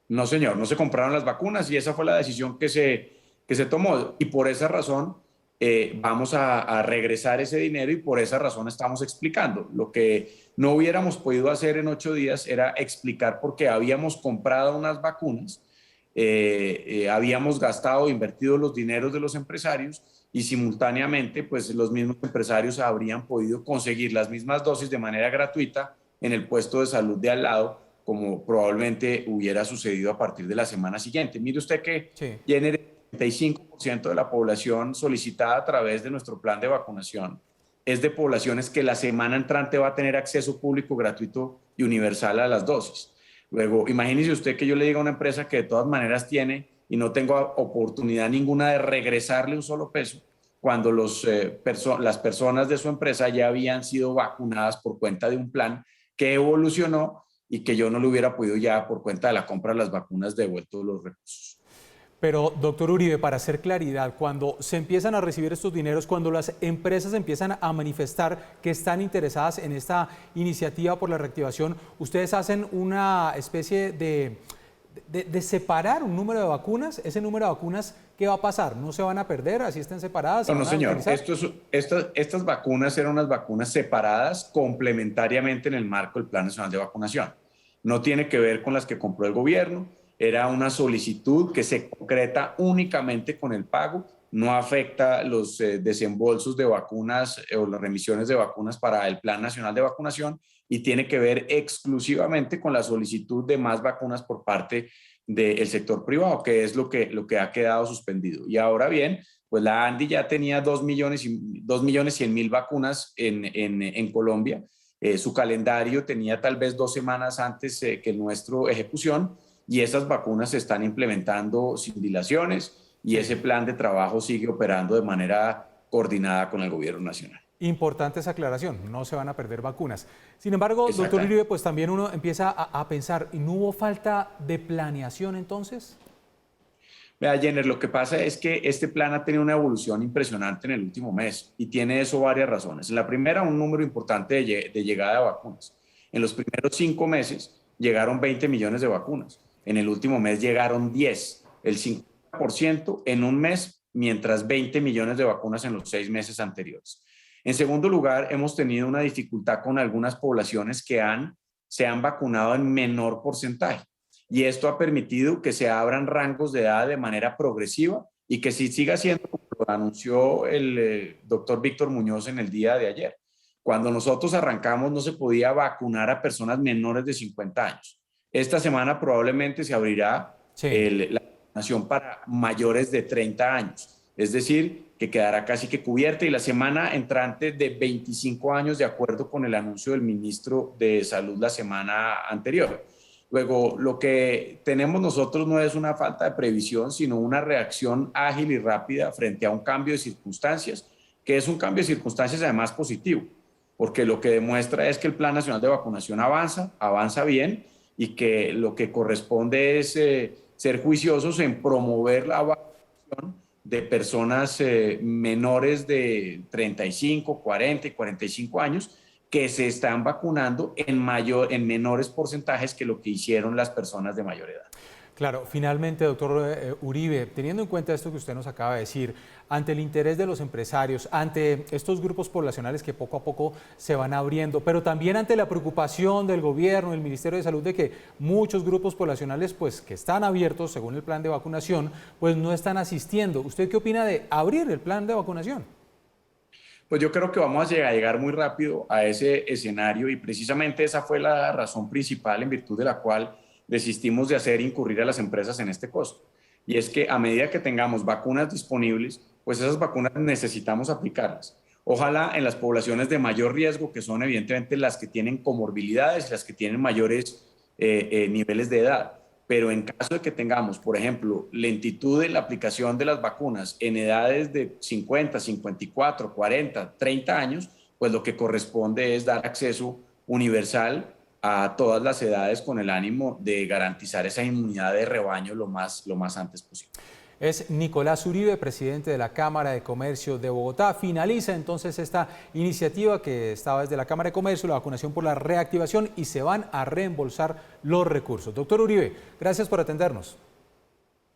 No, señor, no se compraron las vacunas y esa fue la decisión que se tomó. Y por esa razón vamos a regresar ese dinero y por esa razón estamos explicando. Lo que no hubiéramos podido hacer en 8 días era explicar por qué habíamos comprado unas vacunas, habíamos gastado, invertido los dineros de los empresarios y simultáneamente pues los mismos empresarios habrían podido conseguir las mismas dosis de manera gratuita en el puesto de salud de al lado, como probablemente hubiera sucedido a partir de la semana siguiente. Mire usted que tiene el 35% de la población solicitada a través de nuestro plan de vacunación es de poblaciones que la semana entrante va a tener acceso público, gratuito y universal a las dosis. Luego, imagínese usted que yo le diga a una empresa que de todas maneras tiene y no tengo oportunidad ninguna de regresarle un solo peso, cuando las personas de su empresa ya habían sido vacunadas por cuenta de un plan que evolucionó y que yo no le hubiera podido ya por cuenta de la compra de las vacunas devuelto los recursos. Pero, doctor Uribe, para hacer claridad, cuando se empiezan a recibir estos dineros, cuando las empresas empiezan a manifestar que están interesadas en esta iniciativa por la reactivación, ¿ustedes hacen una especie de separar un número de vacunas? ¿Ese número de vacunas qué va a pasar? ¿No se van a perder? ¿Así estén separadas? No, señor. Estas vacunas eran unas vacunas separadas complementariamente en el marco del Plan Nacional de Vacunación. No tiene que ver con las que compró el gobierno. era una solicitud que se concreta únicamente con el pago, no afecta los desembolsos de vacunas o las remisiones de vacunas para el Plan Nacional de Vacunación y tiene que ver exclusivamente con la solicitud de más vacunas por parte del sector privado, que es lo que ha quedado suspendido. Y ahora bien, pues la ANDI ya tenía 2.100.000 vacunas en Colombia. Su calendario tenía tal vez 2 semanas antes que nuestro ejecución, y esas vacunas se están implementando sin dilaciones y ese plan de trabajo sigue operando de manera coordinada con el gobierno nacional. Importante esa aclaración, no se van a perder vacunas. Sin embargo, doctor Uribe, pues también uno empieza a pensar, ¿y no hubo falta de planeación entonces? Vea, Jenner, lo que pasa es que este plan ha tenido una evolución impresionante en el último mes y tiene eso varias razones. La primera, un número importante de llegada de vacunas. En los primeros 5 meses llegaron 20 millones de vacunas. En el último mes llegaron 10, el 50% en un mes, mientras 20 millones de vacunas en los 6 meses anteriores. En segundo lugar, hemos tenido una dificultad con algunas poblaciones que se han vacunado en menor porcentaje. Y esto ha permitido que se abran rangos de edad de manera progresiva y que sí siga siendo, como lo anunció el doctor Víctor Muñoz en el día de ayer. Cuando nosotros arrancamos no se podía vacunar a personas menores de 50 años. Esta semana probablemente se abrirá la vacunación para mayores de 30 años. Es decir, que quedará casi que cubierta, y la semana entrante de 25 años, de acuerdo con el anuncio del ministro de Salud la semana anterior. Luego, lo que tenemos nosotros no es una falta de previsión, sino una reacción ágil y rápida frente a un cambio de circunstancias, que es un cambio de circunstancias además positivo, porque lo que demuestra es que el Plan Nacional de Vacunación avanza bien, y que lo que corresponde es ser juiciosos en promover la vacunación de personas menores de 35, 40 y 45 años, que se están vacunando en menores porcentajes que lo que hicieron las personas de mayor edad. Claro, finalmente, doctor Uribe, teniendo en cuenta esto que usted nos acaba de decir, ante el interés de los empresarios, ante estos grupos poblacionales que poco a poco se van abriendo, pero también ante la preocupación del gobierno, del Ministerio de Salud, de que muchos grupos poblacionales pues, que están abiertos según el plan de vacunación, pues no están asistiendo. ¿Usted qué opina de abrir el plan de vacunación? Pues yo creo que vamos a llegar muy rápido a ese escenario, y precisamente esa fue la razón principal en virtud de la cual desistimos de hacer incurrir a las empresas en este costo. Y es que a medida que tengamos vacunas disponibles, pues esas vacunas necesitamos aplicarlas. Ojalá en las poblaciones de mayor riesgo, que son evidentemente las que tienen comorbilidades, las que tienen mayores niveles de edad. Pero en caso de que tengamos, por ejemplo, lentitud en la aplicación de las vacunas en edades de 50, 54, 40, 30 años, pues lo que corresponde es dar acceso universal a todas las edades con el ánimo de garantizar esa inmunidad de rebaño lo más antes posible. Es Nicolás Uribe, presidente de la Cámara de Comercio de Bogotá. Finaliza entonces esta iniciativa que estaba desde la Cámara de Comercio, la vacunación por la reactivación, y se van a reembolsar los recursos. Doctor Uribe, gracias por atendernos.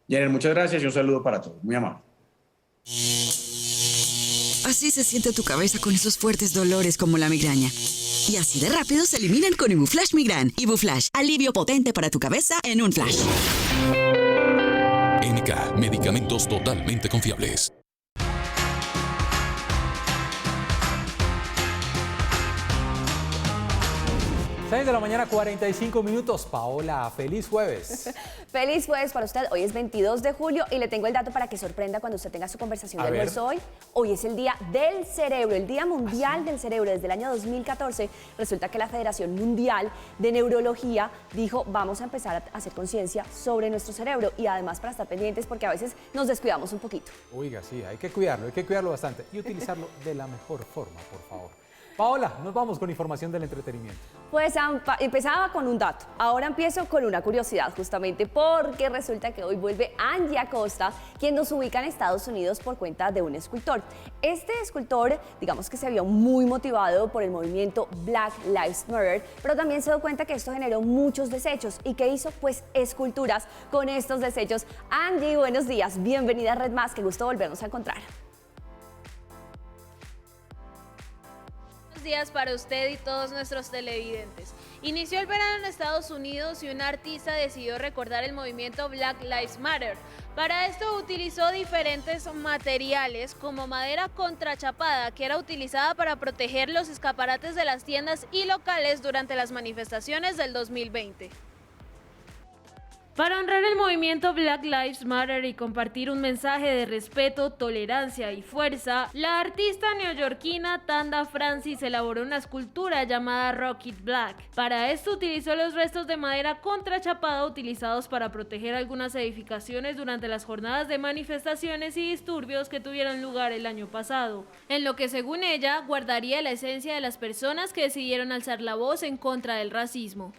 Jenner, muchas gracias y un saludo para todos. Muy amable. Así se siente tu cabeza con esos fuertes dolores como la migraña. Y así de rápido se eliminan con Ibuflash Migran. Ibuflash, alivio potente para tu cabeza en un flash. NK, medicamentos totalmente confiables. 6 de la mañana, 45 minutos. Paola, feliz jueves. Feliz jueves para usted. Hoy es 22 de julio y le tengo el dato para que sorprenda cuando usted tenga su conversación de almuerzo hoy. Hoy es el Día del Cerebro, el Día Mundial del Cerebro. Desde el año 2014 resulta que la Federación Mundial de Neurología dijo vamos a empezar a hacer conciencia sobre nuestro cerebro, y además para estar pendientes porque a veces nos descuidamos un poquito. Oiga, sí, hay que cuidarlo bastante y utilizarlo de la mejor forma, por favor. Paola, nos vamos con información del entretenimiento. Pues empezaba con un dato, ahora empiezo con una curiosidad, justamente porque resulta que hoy vuelve Angie Acosta, quien nos ubica en Estados Unidos por cuenta de un escultor. Este escultor, digamos que se vio muy motivado por el movimiento Black Lives Matter, pero también se dio cuenta que esto generó muchos desechos. ¿Y qué hizo? Pues esculturas con estos desechos. Angie, buenos días, bienvenida a Red Más, qué gusto volvernos a encontrar. Días para usted y todos nuestros televidentes. Inició el verano en Estados Unidos y una artista decidió recordar el movimiento Black Lives Matter. Para esto utilizó diferentes materiales como madera contrachapada, que era utilizada para proteger los escaparates de las tiendas y locales durante las manifestaciones del 2020. Para honrar el movimiento Black Lives Matter y compartir un mensaje de respeto, tolerancia y fuerza, la artista neoyorquina Tanda Francis elaboró una escultura llamada Rocket Black. Para esto utilizó los restos de madera contrachapada utilizados para proteger algunas edificaciones durante las jornadas de manifestaciones y disturbios que tuvieron lugar el año pasado, en lo que según ella guardaría la esencia de las personas que decidieron alzar la voz en contra del racismo.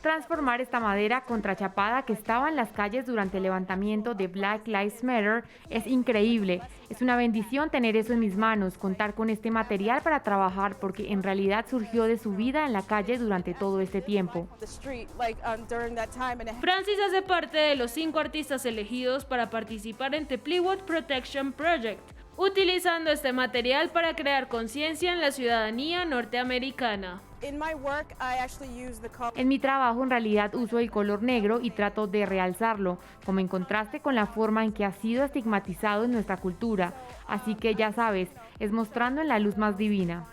Transformar esta madera contrachapada que estaba en las calles durante el levantamiento de Black Lives Matter es increíble. Es una bendición tener eso en mis manos, contar con este material para trabajar porque en realidad surgió de su vida en la calle durante todo este tiempo. Francis hace parte de los 5 artistas elegidos para participar en The Plywood Protection Project, utilizando este material para crear conciencia en la ciudadanía norteamericana. En mi trabajo en realidad uso el color negro y trato de realzarlo, como en contraste con la forma en que ha sido estigmatizado en nuestra cultura. Así que ya sabes, es mostrando en la luz más divina.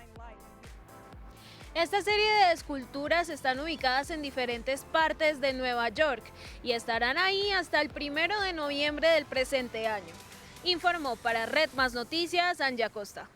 Esta serie de esculturas están ubicadas en diferentes partes de Nueva York y estarán ahí hasta el 1 de noviembre del presente año. Informó para Red Más Noticias, Angie Acosta.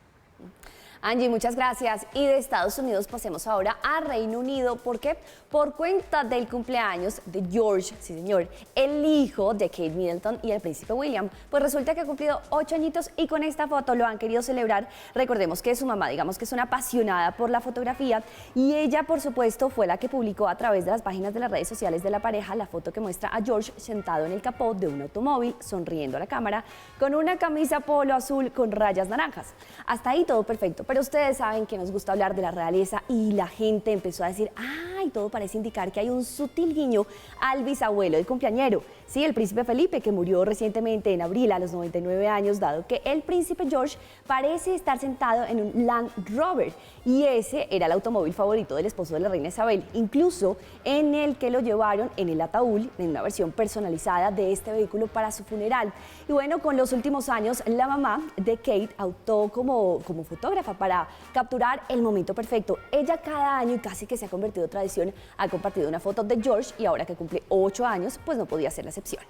Angie, muchas gracias. Y de Estados Unidos pasemos ahora a Reino Unido. ¿Por qué? Por cuenta del cumpleaños de George, sí señor, el hijo de Kate Middleton y el príncipe William. Pues resulta que ha cumplido 8 añitos y con esta foto lo han querido celebrar. Recordemos que su mamá, digamos que es una apasionada por la fotografía y ella, por supuesto, fue la que publicó a través de las páginas de las redes sociales de la pareja la foto que muestra a George sentado en el capó de un automóvil, sonriendo a la cámara, con una camisa polo azul con rayas naranjas. Hasta ahí todo perfecto. Pero ustedes saben que nos gusta hablar de la realeza y la gente empezó a decir, ¡ay! Todo parece indicar que hay un sutil guiño al bisabuelo del cumpleañero. Sí, el príncipe Felipe, que murió recientemente en abril a los 99 años, dado que el príncipe George parece estar sentado en un Land Rover. Y ese era el automóvil favorito del esposo de la reina Isabel, incluso en el que lo llevaron en el ataúd, en una versión personalizada de este vehículo para su funeral. Y bueno, con los últimos años, la mamá de Kate optó como fotógrafa para capturar el momento perfecto. Ella cada año, y casi que se ha convertido en tradición, ha compartido una foto de George y ahora que cumple 8 años, pues no podía ser la excepción.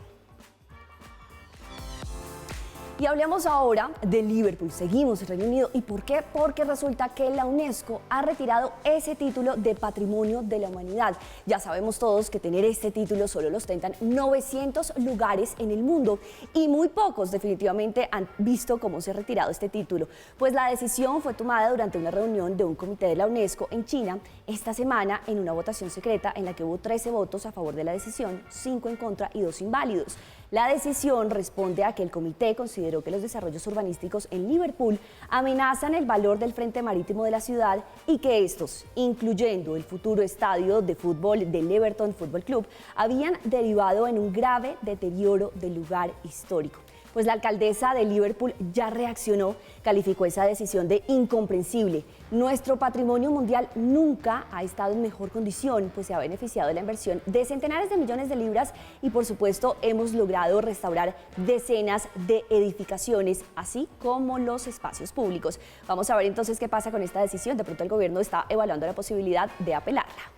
Y hablemos ahora de Liverpool. Seguimos en Reino Unido. ¿Y por qué? Porque resulta que la UNESCO ha retirado ese título de Patrimonio de la Humanidad. Ya sabemos todos que tener este título solo lo ostentan 900 lugares en el mundo y muy pocos definitivamente han visto cómo se ha retirado este título. Pues la decisión fue tomada durante una reunión de un comité de la UNESCO en China esta semana en una votación secreta en la que hubo 13 votos a favor de la decisión, 5 en contra y 2 inválidos. La decisión responde a que el comité consideró que los desarrollos urbanísticos en Liverpool amenazan el valor del frente marítimo de la ciudad y que estos, incluyendo el futuro estadio de fútbol del Everton Football Club, habían derivado en un grave deterioro del lugar histórico. Pues la alcaldesa de Liverpool ya reaccionó, calificó esa decisión de incomprensible. Nuestro patrimonio mundial nunca ha estado en mejor condición, pues se ha beneficiado de la inversión de centenares de millones de libras y por supuesto hemos logrado restaurar decenas de edificaciones, así como los espacios públicos. Vamos a ver entonces qué pasa con esta decisión. De pronto el gobierno está evaluando la posibilidad de apelarla.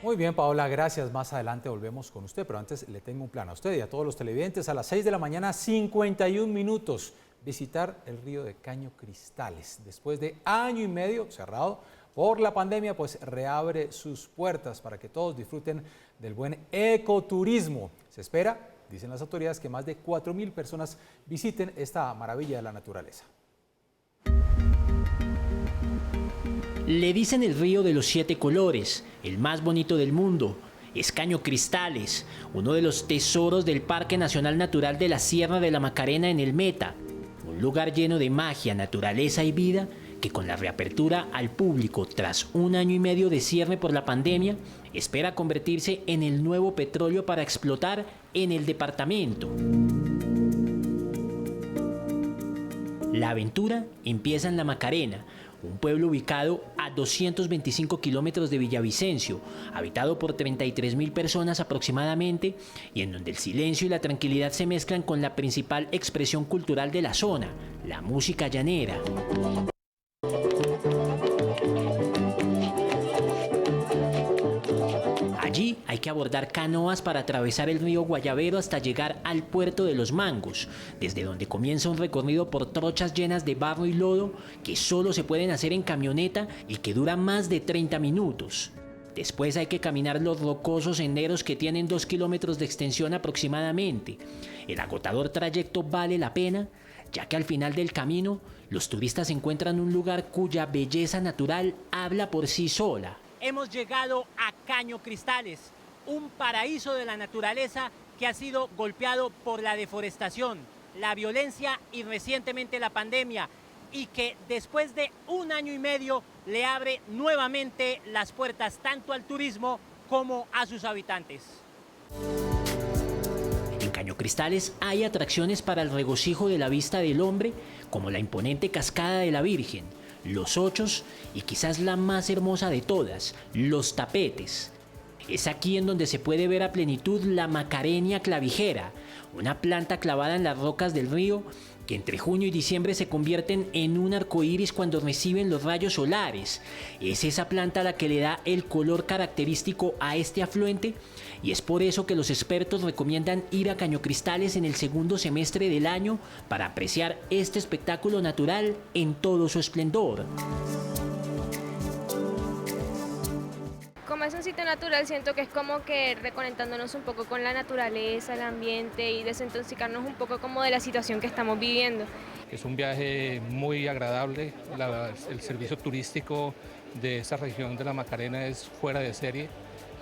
Muy bien, Paola, gracias. Más adelante volvemos con usted, pero antes le tengo un plan a usted y a todos los televidentes. A las 6 de la mañana, 51 minutos, visitar el río de Caño Cristales. Después de año y medio cerrado por la pandemia, pues reabre sus puertas para que todos disfruten del buen ecoturismo. Se espera, dicen las autoridades, que más de 4.000 personas visiten esta maravilla de la naturaleza. Le dicen el río de los 7 colores, el más bonito del mundo. Es Caño Cristales, uno de los tesoros del Parque Nacional Natural de la Sierra de la Macarena en el Meta. Un lugar lleno de magia, naturaleza y vida que con la reapertura al público tras un año y medio de cierre por la pandemia, espera convertirse en el nuevo petróleo para explotar en el departamento. La aventura empieza en la Macarena, un pueblo ubicado a 225 kilómetros de Villavicencio, habitado por 33.000 personas aproximadamente, y en donde el silencio y la tranquilidad se mezclan con la principal expresión cultural de la zona, la música llanera. Allí hay que abordar canoas para atravesar el río Guayabero hasta llegar al puerto de Los Mangos, desde donde comienza un recorrido por trochas llenas de barro y lodo que solo se pueden hacer en camioneta y que dura más de 30 minutos. Después hay que caminar los rocosos senderos que tienen 2 kilómetros de extensión aproximadamente. El agotador trayecto vale la pena, ya que al final del camino los turistas encuentran un lugar cuya belleza natural habla por sí sola. Hemos llegado a Caño Cristales, un paraíso de la naturaleza que ha sido golpeado por la deforestación, la violencia y recientemente la pandemia, y que después de 1 año y medio le abre nuevamente las puertas tanto al turismo como a sus habitantes. En Caño Cristales hay atracciones para el regocijo de la vista del hombre, como la imponente Cascada de la Virgen, los ochos y quizás la más hermosa de todas, los tapetes. Es aquí en donde se puede ver a plenitud la Macarenia clavijera, una planta clavada en las rocas del río que entre junio y diciembre se convierten en un arcoíris cuando reciben los rayos solares. Es esa planta la que le da el color característico a este afluente, y es por eso que los expertos recomiendan ir a Caño Cristales en el segundo semestre del año para apreciar este espectáculo natural en todo su esplendor. Como es un sitio natural, siento que es como que reconectándonos un poco con la naturaleza, el ambiente y desintoxicarnos un poco como de la situación que estamos viviendo. Es un viaje muy agradable, el servicio turístico de esta región de la Macarena es fuera de serie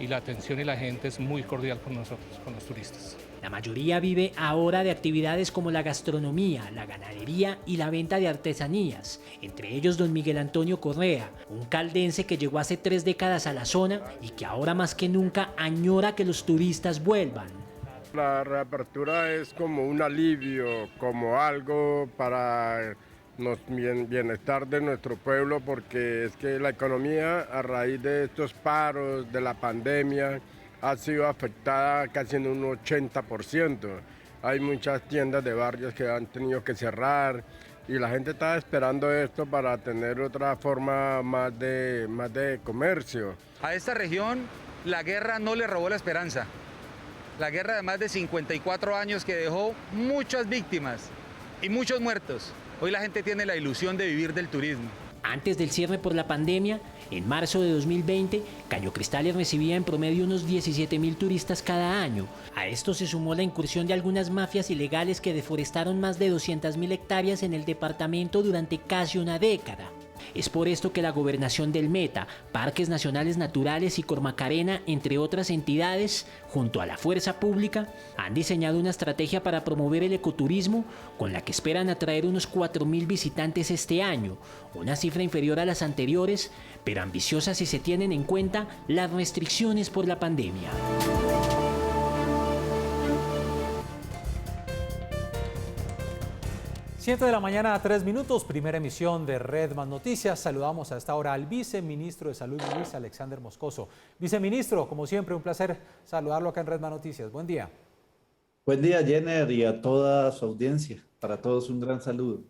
y la atención y la gente es muy cordial con nosotros, con los turistas. La mayoría vive ahora de actividades como la gastronomía, la ganadería y la venta de artesanías, entre ellos don Miguel Antonio Correa, un caldense que llegó hace 3 décadas a la zona y que ahora más que nunca añora que los turistas vuelvan. La reapertura es como un alivio, como algo para el bienestar de nuestro pueblo, porque es que la economía a raíz de estos paros, de la pandemia, ha sido afectada casi en un 80%. Hay muchas tiendas de barrios que han tenido que cerrar y la gente está esperando esto para tener otra forma más de comercio. A esta región la guerra no le robó la esperanza. La guerra de más de 54 años que dejó muchas víctimas y muchos muertos. Hoy la gente tiene la ilusión de vivir del turismo. Antes del cierre por la pandemia, en marzo de 2020, Caño Cristales recibía en promedio unos 17.000 turistas cada año. A esto se sumó la incursión de algunas mafias ilegales que deforestaron más de 200.000 hectáreas en el departamento durante casi una década. Es por esto que la Gobernación del Meta, Parques Nacionales Naturales y Cormacarena, entre otras entidades, junto a la Fuerza Pública, han diseñado una estrategia para promover el ecoturismo con la que esperan atraer unos 4.000 visitantes este año, una cifra inferior a las anteriores, pero ambiciosa si se tienen en cuenta las restricciones por la pandemia. 7 de la mañana a 3 minutos, primera emisión de Red Más Noticias. Saludamos a esta hora al viceministro de Salud, Luis Alexander Moscoso. Viceministro, como siempre, un placer saludarlo acá en Red Más Noticias. Buen día. Buen día, Jenner, y a toda su audiencia. Para todos un gran saludo.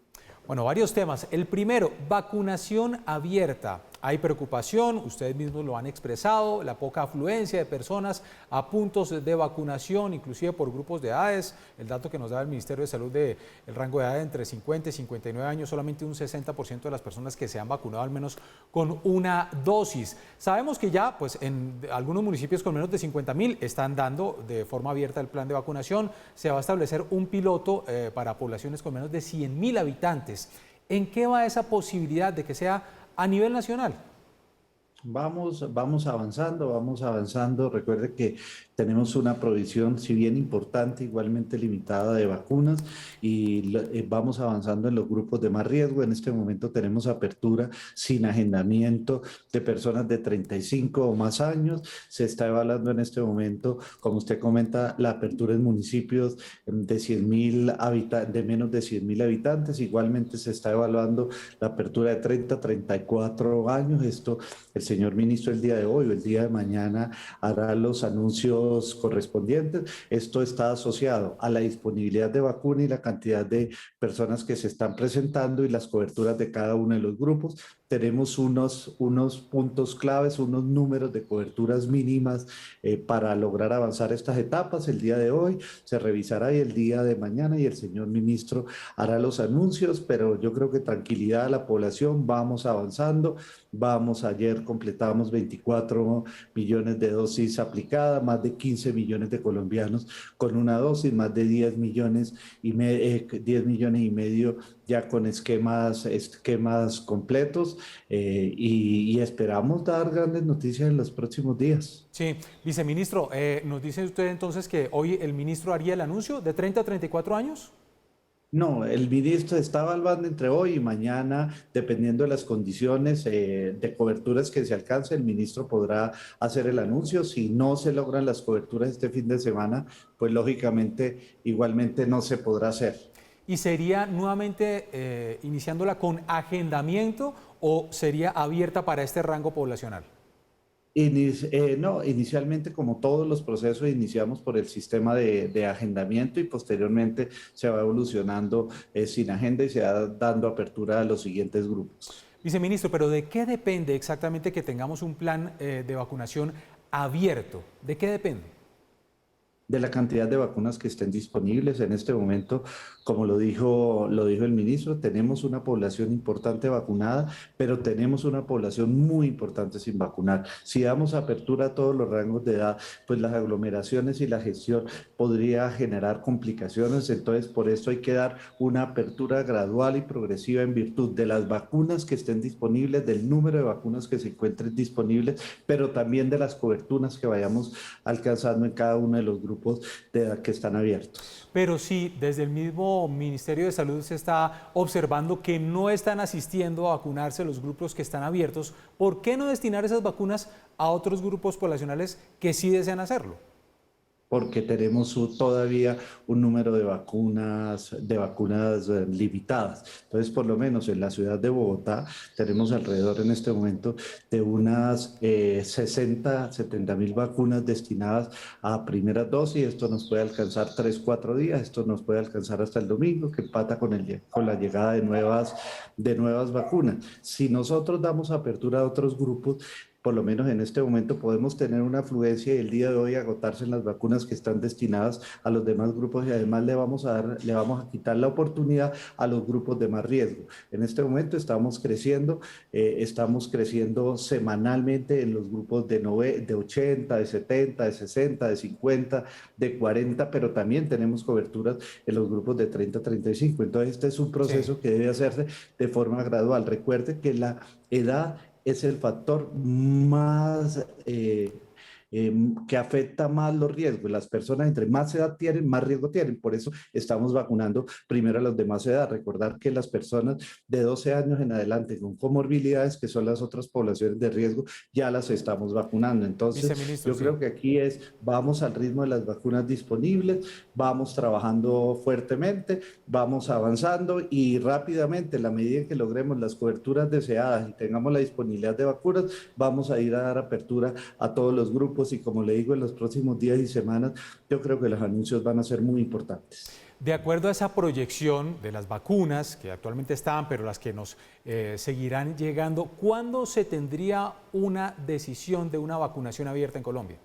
Bueno, varios temas. El primero, vacunación abierta. Hay preocupación, ustedes mismos lo han expresado, la poca afluencia de personas a puntos de vacunación, inclusive por grupos de edades. El dato que nos da el Ministerio de Salud del rango de edad entre 50 y 59 años, solamente un 60% de las personas que se han vacunado al menos con una dosis. Sabemos que ya pues, en algunos municipios con menos de 50.000 están dando de forma abierta el plan de vacunación. Se va a establecer un piloto para poblaciones con menos de 100.000 habitantes. ¿En qué va esa posibilidad de que sea a nivel nacional? Vamos avanzando. Recuerde que Tenemos una provisión, si bien importante, igualmente limitada de vacunas y vamos avanzando en los grupos de más riesgo. En este momento tenemos apertura sin agendamiento de personas de 35 o más años. Se está evaluando en este momento, como usted comenta, la apertura en municipios de menos de 100.000 habitantes. Igualmente se está evaluando la apertura de 30 a 34 años. Esto el señor ministro el día de hoy o el día de mañana hará los anuncios correspondientes. Esto está asociado a la disponibilidad de vacuna y la cantidad de personas que se están presentando y las coberturas de cada uno de los grupos. Tenemos unos puntos claves, unos números de coberturas mínimas para lograr avanzar estas etapas. El día de hoy se revisará y el día de mañana y el señor ministro hará los anuncios, pero yo creo que tranquilidad a la población, vamos avanzando. Ayer completamos 24 millones de dosis aplicadas, más de 15 millones de colombianos con una dosis, más de 10 millones y medio ya con esquemas completos y esperamos dar grandes noticias en los próximos días. Sí, viceministro, ¿nos dice usted entonces que hoy el ministro haría el anuncio de 30 a 34 años? No, el ministro está evaluando entre hoy y mañana, dependiendo de las condiciones de coberturas que se alcance, el ministro podrá hacer el anuncio. Si no se logran las coberturas este fin de semana, pues lógicamente igualmente no se podrá hacer. ¿Y sería nuevamente iniciándola con agendamiento o sería abierta para este rango poblacional? No, inicialmente, como todos los procesos, iniciamos por el sistema de agendamiento y posteriormente se va evolucionando sin agenda y se va dando apertura a los siguientes grupos. Viceministro, pero ¿de qué depende exactamente que tengamos un plan de vacunación abierto? ¿De qué depende? De la cantidad de vacunas que estén disponibles. En este momento, como lo dijo el ministro, tenemos una población importante vacunada, pero tenemos una población muy importante sin vacunar. Si damos apertura a todos los rangos de edad, pues las aglomeraciones y la gestión podría generar complicaciones. Entonces, por eso hay que dar una apertura gradual y progresiva en virtud de las vacunas que estén disponibles, del número de vacunas que se encuentren disponibles, pero también de las coberturas que vayamos alcanzando en cada uno de los grupos de edad que están abiertos. Pero sí, desde el mismo Ministerio de Salud se está observando que no están asistiendo a vacunarse los grupos que están abiertos. ¿Por qué no destinar esas vacunas a otros grupos poblacionales que sí desean hacerlo? Porque tenemos todavía un número de vacunas limitadas. Entonces, por lo menos en la ciudad de Bogotá, tenemos alrededor en este momento de unas 70.000 vacunas destinadas a primera dosis. Esto nos puede alcanzar 3-4 días, esto nos puede alcanzar hasta el domingo, que empata con la llegada de nuevas vacunas. Si nosotros damos apertura a otros grupos, por lo menos en este momento podemos tener una afluencia y el día de hoy agotarse en las vacunas que están destinadas a los demás grupos y además le vamos a quitar la oportunidad a los grupos de más riesgo. En este momento estamos creciendo semanalmente en los grupos de 80, de 70, de 60, de 50, de 40, pero también tenemos coberturas en los grupos de 30 a 35. Entonces este es un proceso que debe hacerse de forma gradual. Recuerde que la edad es el factor más que afecta más los riesgos. Las personas entre más edad tienen, más riesgo tienen. Por eso estamos vacunando primero a los de más edad. Recordar que las personas de 12 años en adelante con comorbilidades, que son las otras poblaciones de riesgo, ya las estamos vacunando. Entonces, yo creo que aquí vamos al ritmo de las vacunas disponibles, vamos trabajando fuertemente, vamos avanzando y rápidamente, en la medida en que logremos las coberturas deseadas y tengamos la disponibilidad de vacunas, vamos a ir a dar apertura a todos los grupos y como le digo, en los próximos días y semanas yo creo que los anuncios van a ser muy importantes. De acuerdo a esa proyección de las vacunas que actualmente están, pero las que nos seguirán llegando, ¿cuándo se tendría una decisión de una vacunación abierta en Colombia?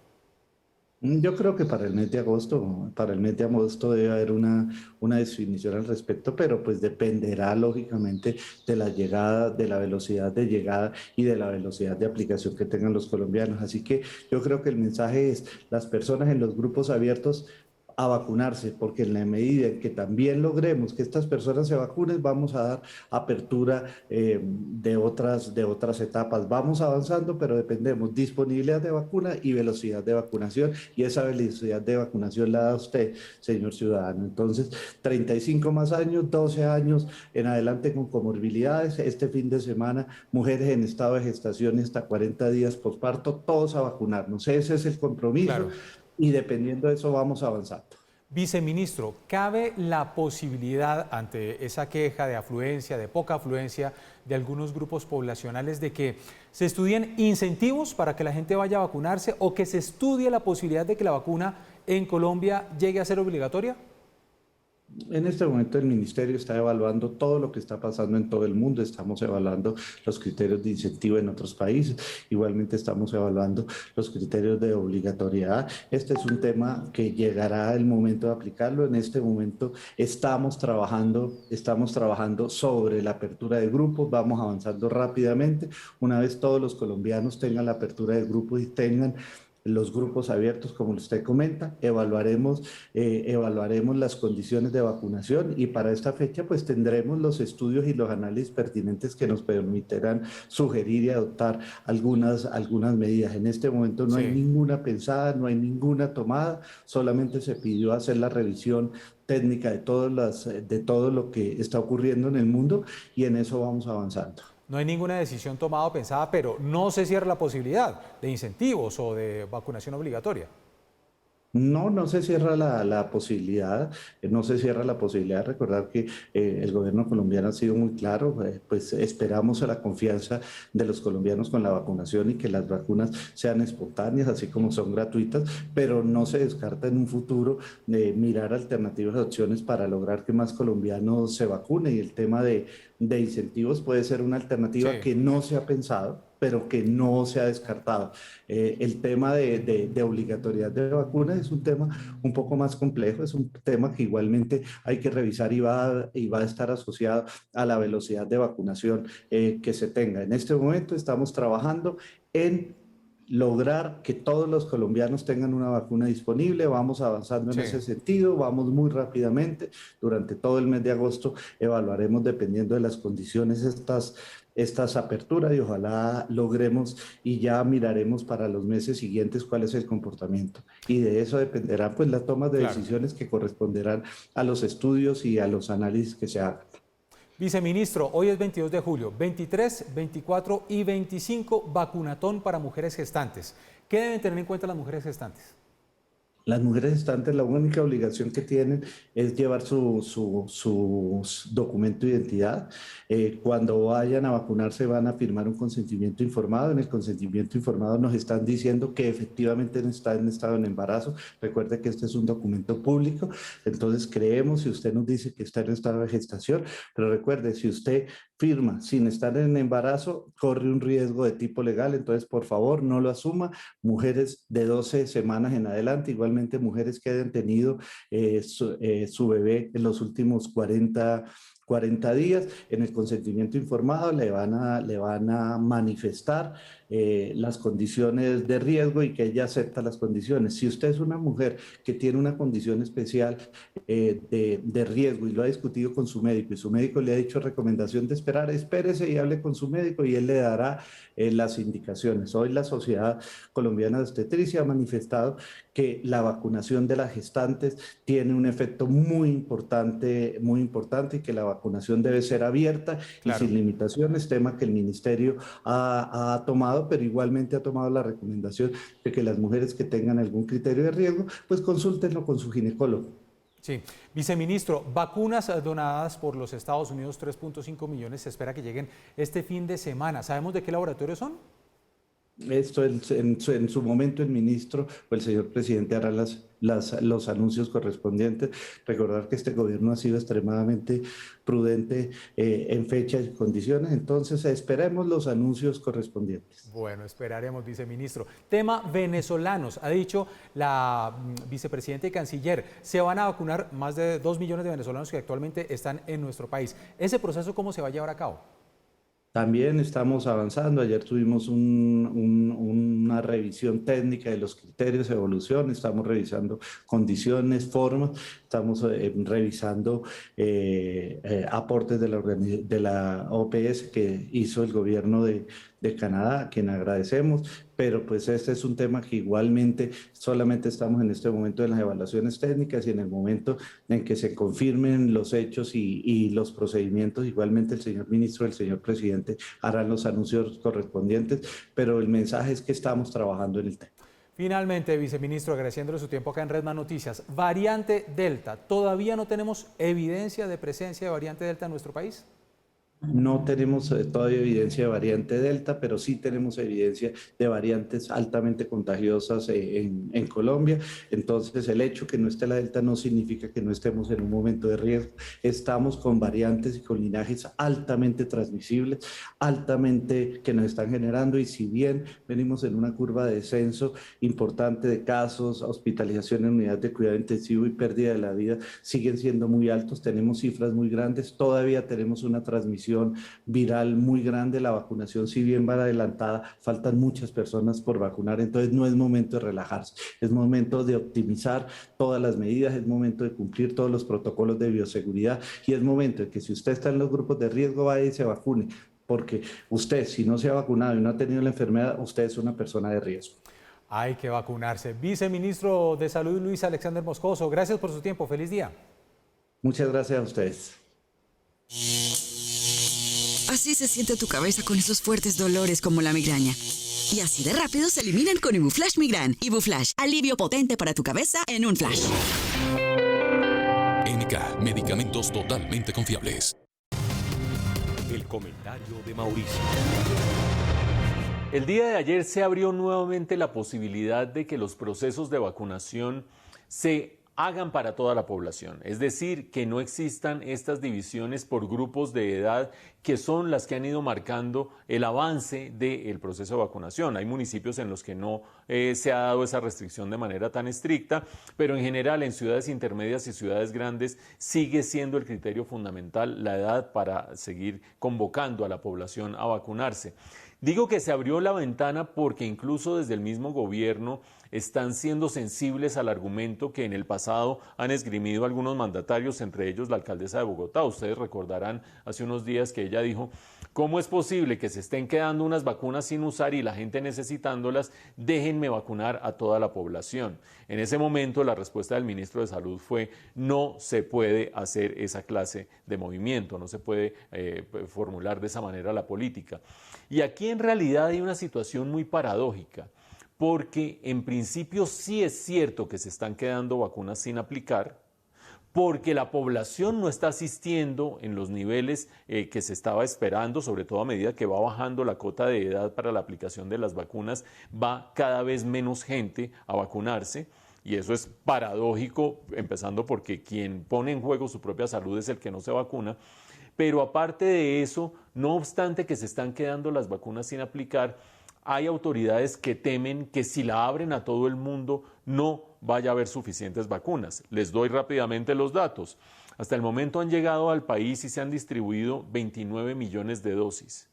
Yo creo que para el mes de agosto debe haber una definición al respecto, pero pues dependerá lógicamente de la llegada, de la velocidad de llegada y de la velocidad de aplicación que tengan los colombianos. Así que yo creo que el mensaje es: las personas en los grupos abiertos a vacunarse, porque en la medida en que también logremos que estas personas se vacunen, vamos a dar apertura de otras etapas. Vamos avanzando, pero dependemos disponibilidad de vacuna y velocidad de vacunación, y esa velocidad de vacunación la da usted, señor ciudadano. Entonces, 35 más años, 12 años en adelante con comorbilidades, este fin de semana, mujeres en estado de gestación hasta 40 días posparto, todos a vacunarnos. Ese es el compromiso. Claro. Y dependiendo de eso vamos avanzando. Viceministro, ¿cabe la posibilidad ante esa queja de afluencia, de poca afluencia de algunos grupos poblacionales, de que se estudien incentivos para que la gente vaya a vacunarse o que se estudie la posibilidad de que la vacuna en Colombia llegue a ser obligatoria? En este momento el Ministerio está evaluando todo lo que está pasando en todo el mundo, estamos evaluando los criterios de incentivo en otros países, igualmente estamos evaluando los criterios de obligatoriedad. Este es un tema que llegará el momento de aplicarlo. En este momento estamos trabajando sobre la apertura de grupos, vamos avanzando rápidamente. Una vez todos los colombianos tengan la apertura de grupos y tengan los grupos abiertos, como usted comenta, evaluaremos las condiciones de vacunación, y para esta fecha pues tendremos los estudios y los análisis pertinentes que nos permitirán sugerir y adoptar algunas medidas. En este momento no hay ninguna pensada, no hay ninguna tomada, solamente se pidió hacer la revisión técnica de todo lo que está ocurriendo en el mundo, y en eso vamos avanzando. No hay ninguna decisión tomada o pensada, pero no se cierra la posibilidad de incentivos o de vacunación obligatoria. No se cierra la posibilidad, no se cierra la posibilidad. Recordar que el gobierno colombiano ha sido muy claro, pues esperamos a la confianza de los colombianos con la vacunación y que las vacunas sean espontáneas, así como son gratuitas, pero no se descarta en un futuro mirar alternativas, opciones para lograr que más colombianos se vacunen, y el tema de incentivos puede ser una alternativa que no se ha pensado, pero que no se ha descartado. El tema de obligatoriedad de vacunas es un tema un poco más complejo, es un tema que igualmente hay que revisar y va a estar asociado a la velocidad de vacunación que se tenga. En este momento estamos trabajando en lograr que todos los colombianos tengan una vacuna disponible. Vamos avanzando en ese sentido, vamos muy rápidamente. Durante todo el mes de agosto evaluaremos, dependiendo de las condiciones, estas aperturas, y ojalá logremos, y ya miraremos para los meses siguientes cuál es el comportamiento. Y de eso dependerá pues las tomas de decisiones que corresponderán a los estudios y a los análisis que se hagan. Viceministro, hoy es 22 de julio, 23, 24 y 25 vacunatón para mujeres gestantes. ¿Qué deben tener en cuenta las mujeres gestantes? Las mujeres gestantes, la única obligación que tienen es llevar su documento de identidad. Cuando vayan a vacunarse van a firmar un consentimiento informado. En el consentimiento informado nos están diciendo que efectivamente está en estado de embarazo. Recuerde que este es un documento público, entonces creemos si usted nos dice que está en estado de gestación, pero recuerde, si usted firma sin estar en embarazo, corre un riesgo de tipo legal, entonces por favor no lo asuma. Mujeres de 12 semanas en adelante, igualmente mujeres que hayan tenido su bebé en los últimos 40 días, en el consentimiento informado le van a manifestar las condiciones de riesgo y que ella acepta las condiciones. Si usted es una mujer que tiene una condición especial de riesgo y lo ha discutido con su médico y su médico le ha dicho recomendación de esperar, espérese y hable con su médico y él le dará las indicaciones. Hoy la Sociedad Colombiana de Obstetricia ha manifestado que la vacunación de las gestantes tiene un efecto muy importante y que la vacunación debe ser abierta y sin limitaciones, tema que el Ministerio ha tomado, pero igualmente ha tomado la recomendación de que las mujeres que tengan algún criterio de riesgo, pues consúltenlo con su ginecólogo. Sí. Viceministro, vacunas donadas por los Estados Unidos, 3.5 millones, se espera que lleguen este fin de semana. ¿Sabemos de qué laboratorios son? Esto en su momento el ministro o el señor presidente hará los anuncios correspondientes. Recordar que este gobierno ha sido extremadamente prudente en fechas y condiciones, entonces esperemos los anuncios correspondientes. Bueno, esperaremos, viceministro. Tema venezolanos, ha dicho la vicepresidenta y canciller, se van a vacunar más de 2 millones de venezolanos que actualmente están en nuestro país. ¿Ese proceso cómo se va a llevar a cabo? También estamos avanzando. Ayer tuvimos una revisión técnica de los criterios de evolución. Estamos revisando condiciones, formas. Estamos revisando aportes de la OPS que hizo el gobierno de Canadá, a quien agradecemos. Pero pues este es un tema que igualmente solamente estamos en este momento en las evaluaciones técnicas y en el momento en que se confirmen los hechos y los procedimientos, igualmente el señor ministro, el señor presidente harán los anuncios correspondientes, pero el mensaje es que estamos trabajando en el tema. Finalmente, viceministro, agradeciéndole su tiempo acá en Red Más Noticias, variante Delta, ¿todavía no tenemos evidencia de presencia de variante Delta en nuestro país? No tenemos todavía evidencia de variante Delta, pero sí tenemos evidencia de variantes altamente contagiosas en Colombia. Entonces, el hecho que no esté la Delta no significa que no estemos en un momento de riesgo. Estamos con variantes y con linajes altamente transmisibles, altamente que nos están generando, y si bien venimos en una curva de descenso importante de casos, hospitalización en unidades de cuidado intensivo y pérdida de la vida, siguen siendo muy altos, tenemos cifras muy grandes, todavía tenemos una transmisión viral muy grande, la vacunación si bien va adelantada, faltan muchas personas por vacunar, entonces no es momento de relajarse, es momento de optimizar todas las medidas, es momento de cumplir todos los protocolos de bioseguridad y es momento de que si usted está en los grupos de riesgo vaya y se vacune, porque usted si no se ha vacunado y no ha tenido la enfermedad, usted es una persona de riesgo. Hay que vacunarse. Viceministro de Salud Luis Alexander Moscoso, gracias por su tiempo, feliz día. Muchas gracias a ustedes. Así se siente tu cabeza con esos fuertes dolores como la migraña. Y así de rápido se eliminan con Ibuflash Migran. Ibuflash, alivio potente para tu cabeza en un flash. NK, medicamentos totalmente confiables. El comentario de Mauricio. El día de ayer se abrió nuevamente la posibilidad de que los procesos de vacunación se hagan para toda la población, es decir, que no existan estas divisiones por grupos de edad que son las que han ido marcando el avance del proceso de vacunación. Hay municipios en los que no se ha dado esa restricción de manera tan estricta, pero en general en ciudades intermedias y ciudades grandes sigue siendo el criterio fundamental la edad para seguir convocando a la población a vacunarse. Digo que se abrió la ventana porque incluso desde el mismo gobierno están siendo sensibles al argumento que en el pasado han esgrimido algunos mandatarios, entre ellos la alcaldesa de Bogotá. Ustedes recordarán hace unos días que ella dijo, ¿cómo es posible que se estén quedando unas vacunas sin usar y la gente necesitándolas? Déjenme vacunar a toda la población. En ese momento la respuesta del ministro de Salud fue, no se puede hacer esa clase de movimiento, no se puede formular de esa manera la política. Y aquí en realidad hay una situación muy paradójica, porque en principio sí es cierto que se están quedando vacunas sin aplicar, porque la población no está asistiendo en los niveles que se estaba esperando, sobre todo a medida que va bajando la cota de edad para la aplicación de las vacunas, va cada vez menos gente a vacunarse. Y eso es paradójico, empezando porque quien pone en juego su propia salud es el que no se vacuna. Pero aparte de eso, no obstante que se están quedando las vacunas sin aplicar, hay autoridades que temen que si la abren a todo el mundo no vaya a haber suficientes vacunas. Les doy rápidamente los datos. Hasta el momento han llegado al país y se han distribuido 29 millones de dosis.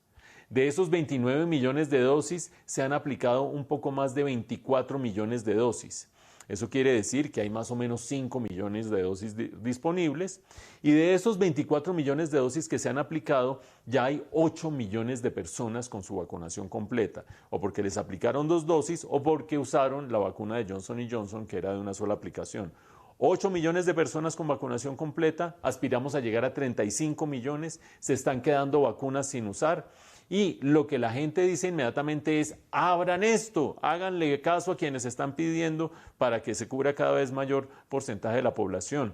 De esos 29 millones de dosis se han aplicado un poco más de 24 millones de dosis. Eso quiere decir que hay más o menos 5 millones de dosis disponibles y de esos 24 millones de dosis que se han aplicado ya hay 8 millones de personas con su vacunación completa, o porque les aplicaron 2 dosis o porque usaron la vacuna de Johnson & Johnson que era de una sola aplicación. 8 millones de personas con vacunación completa, aspiramos a llegar a 35 millones, se están quedando vacunas sin usar. Y lo que la gente dice inmediatamente es, abran esto, háganle caso a quienes están pidiendo para que se cubra cada vez mayor porcentaje de la población.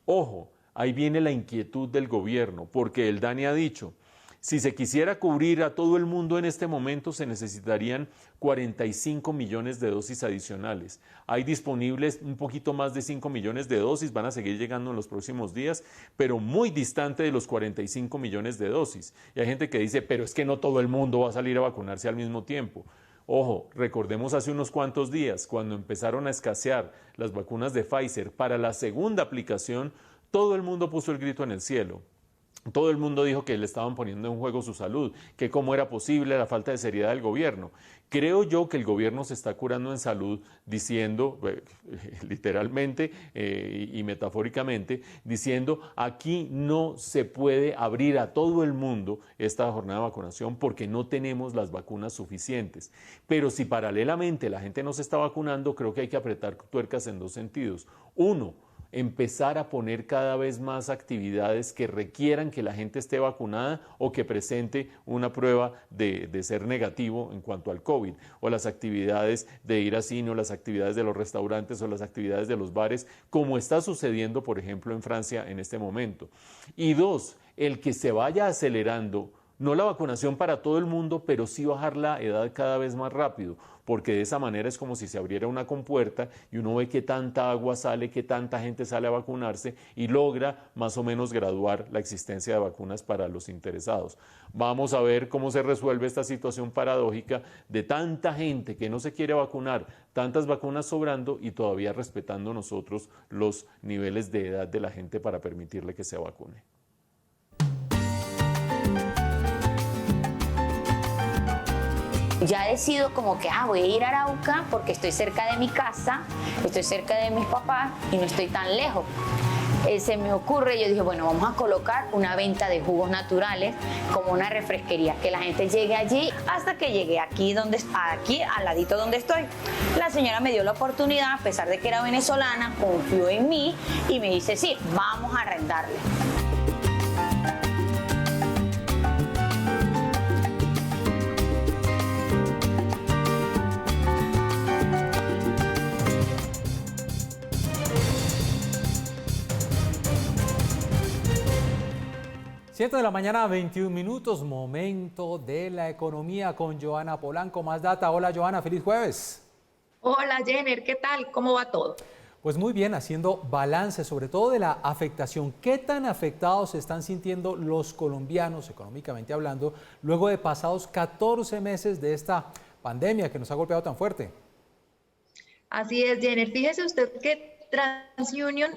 Ojo, ahí viene la inquietud del gobierno, porque el DANI ha dicho, si se quisiera cubrir a todo el mundo en este momento se necesitarían 45 millones de dosis adicionales. Hay disponibles un poquito más de 5 millones de dosis, van a seguir llegando en los próximos días, pero muy distante de los 45 millones de dosis. Y hay gente que dice, pero es que no todo el mundo va a salir a vacunarse al mismo tiempo. Ojo, recordemos hace unos cuantos días, cuando empezaron a escasear las vacunas de Pfizer para la segunda aplicación, todo el mundo puso el grito en el cielo. todo el mundo dijo que le estaban poniendo en juego su salud, que cómo era posible la falta de seriedad del gobierno. Creo yo que el gobierno se está curando en salud diciendo, literalmente y metafóricamente, diciendo aquí no se puede abrir a todo el mundo esta jornada de vacunación porque no tenemos las vacunas suficientes. Pero si paralelamente la gente no se está vacunando, creo que hay que apretar tuercas en dos sentidos. Uno, empezar a poner cada vez más actividades que requieran que la gente esté vacunada o que presente una prueba de ser negativo en cuanto al COVID, o las actividades de ir a cine, o las actividades de los restaurantes, o las actividades de los bares, como está sucediendo, por ejemplo, en Francia en este momento. Y dos, el que se vaya acelerando, no la vacunación para todo el mundo, pero sí bajar la edad cada vez más rápido, porque de esa manera es como si se abriera una compuerta y uno ve que tanta agua sale, que tanta gente sale a vacunarse y logra más o menos graduar la existencia de vacunas para los interesados. Vamos a ver cómo se resuelve esta situación paradójica de tanta gente que no se quiere vacunar, tantas vacunas sobrando y todavía respetando nosotros los niveles de edad de la gente para permitirle que se vacune. Ya decido como que voy a ir a Arauca porque estoy cerca de mi casa, estoy cerca de mis papás y no estoy tan lejos. Se me ocurre, yo dije, bueno, vamos a colocar una venta de jugos naturales como una refresquería, que la gente llegue allí, hasta que llegué aquí al ladito donde estoy. La señora me dio la oportunidad, a pesar de que era venezolana, confió en mí y me dice, sí, vamos a arrendarle. 7 de la mañana, 21 minutos, momento de la economía con Joana Polanco, Más Data. Hola Joana, feliz jueves. Hola Jenner, ¿qué tal? ¿Cómo va todo? Pues muy bien, haciendo balance sobre todo de la afectación. ¿Qué tan afectados se están sintiendo los colombianos, económicamente hablando, luego de pasados 14 meses de esta pandemia que nos ha golpeado tan fuerte? Así es, Jenner. Fíjese usted que TransUnion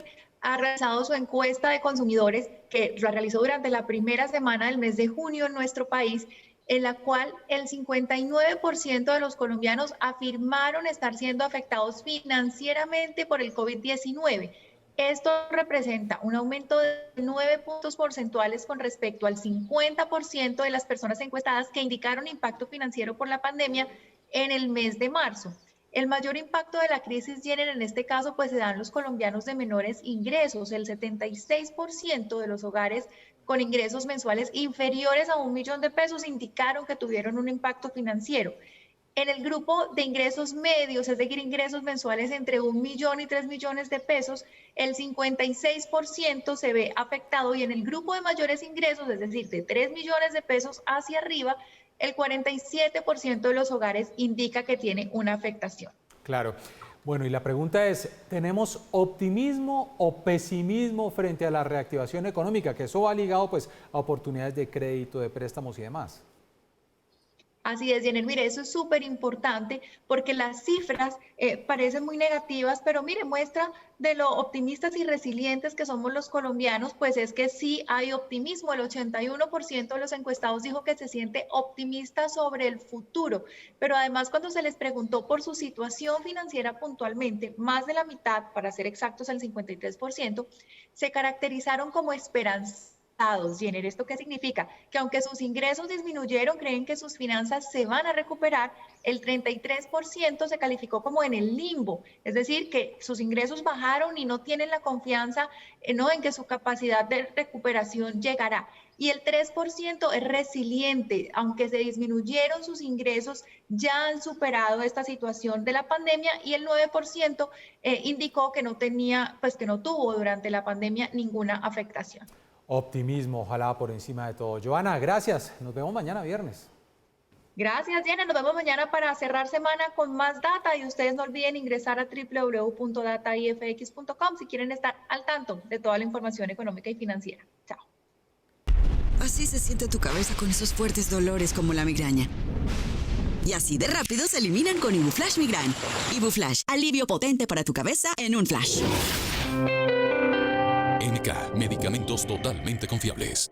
ha realizado su encuesta de consumidores que la realizó durante la primera semana del mes de junio en nuestro país, en la cual el 59% de los colombianos afirmaron estar siendo afectados financieramente por el COVID-19. Esto representa un aumento de 9 puntos porcentuales con respecto al 50% de las personas encuestadas que indicaron impacto financiero por la pandemia en el mes de marzo. El mayor impacto de la crisis, Jenner, en este caso, pues se dan los colombianos de menores ingresos. El 76% de los hogares con ingresos mensuales inferiores a $1.000.000 indicaron que tuvieron un impacto financiero. En el grupo de ingresos medios, es decir, ingresos mensuales entre $1.000.000 y $3.000.000, el 56% se ve afectado, y en el grupo de mayores ingresos, es decir, de $3.000.000 hacia arriba, el 47% de los hogares indica que tiene una afectación. Claro. Bueno, y la pregunta es, ¿tenemos optimismo o pesimismo frente a la reactivación económica? Que eso va ligado pues a oportunidades de crédito, de préstamos y demás. Así es, Jenner. Mire, eso es súper importante porque las cifras parecen muy negativas, pero mire, muestra de lo optimistas y resilientes que somos los colombianos, pues es que sí hay optimismo. El 81% de los encuestados dijo que se siente optimista sobre el futuro, pero además cuando se les preguntó por su situación financiera puntualmente, más de la mitad, para ser exactos el 53%, se caracterizaron como esperanzados. Jenner, ¿esto qué significa? Que aunque sus ingresos disminuyeron, creen que sus finanzas se van a recuperar. El 33% se calificó como en el limbo, es decir, que sus ingresos bajaron y no tienen la confianza en que su capacidad de recuperación llegará. Y el 3% es resiliente, aunque se disminuyeron sus ingresos, ya han superado esta situación de la pandemia, y el 9% indicó que no tuvo durante la pandemia ninguna afectación. Optimismo, ojalá por encima de todo. Joana, gracias. Nos vemos mañana viernes. Gracias, Jenner. Nos vemos mañana para cerrar semana con Más Data, y ustedes no olviden ingresar a www.dataifx.com si quieren estar al tanto de toda la información económica y financiera. Chao. Así se siente tu cabeza con esos fuertes dolores como la migraña. Y así de rápido se eliminan con Ibuflash Migran. Ibuflash, alivio potente para tu cabeza en un flash. NK, medicamentos totalmente confiables.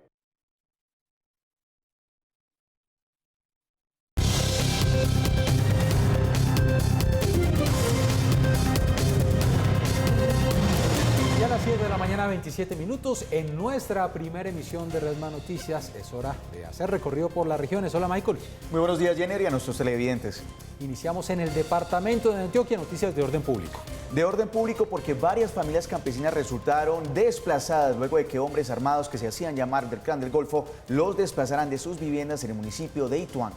7 de la mañana, 27 minutos. En nuestra primera emisión de Red Más Noticias es hora de hacer recorrido por las regiones. Hola, Michael. Muy buenos días, Jenner, y a nuestros televidentes. Iniciamos en el departamento de Antioquia, noticias de orden público. De orden público porque varias familias campesinas resultaron desplazadas luego de que hombres armados que se hacían llamar del Clan del Golfo los desplazaran de sus viviendas en el municipio de Ituango.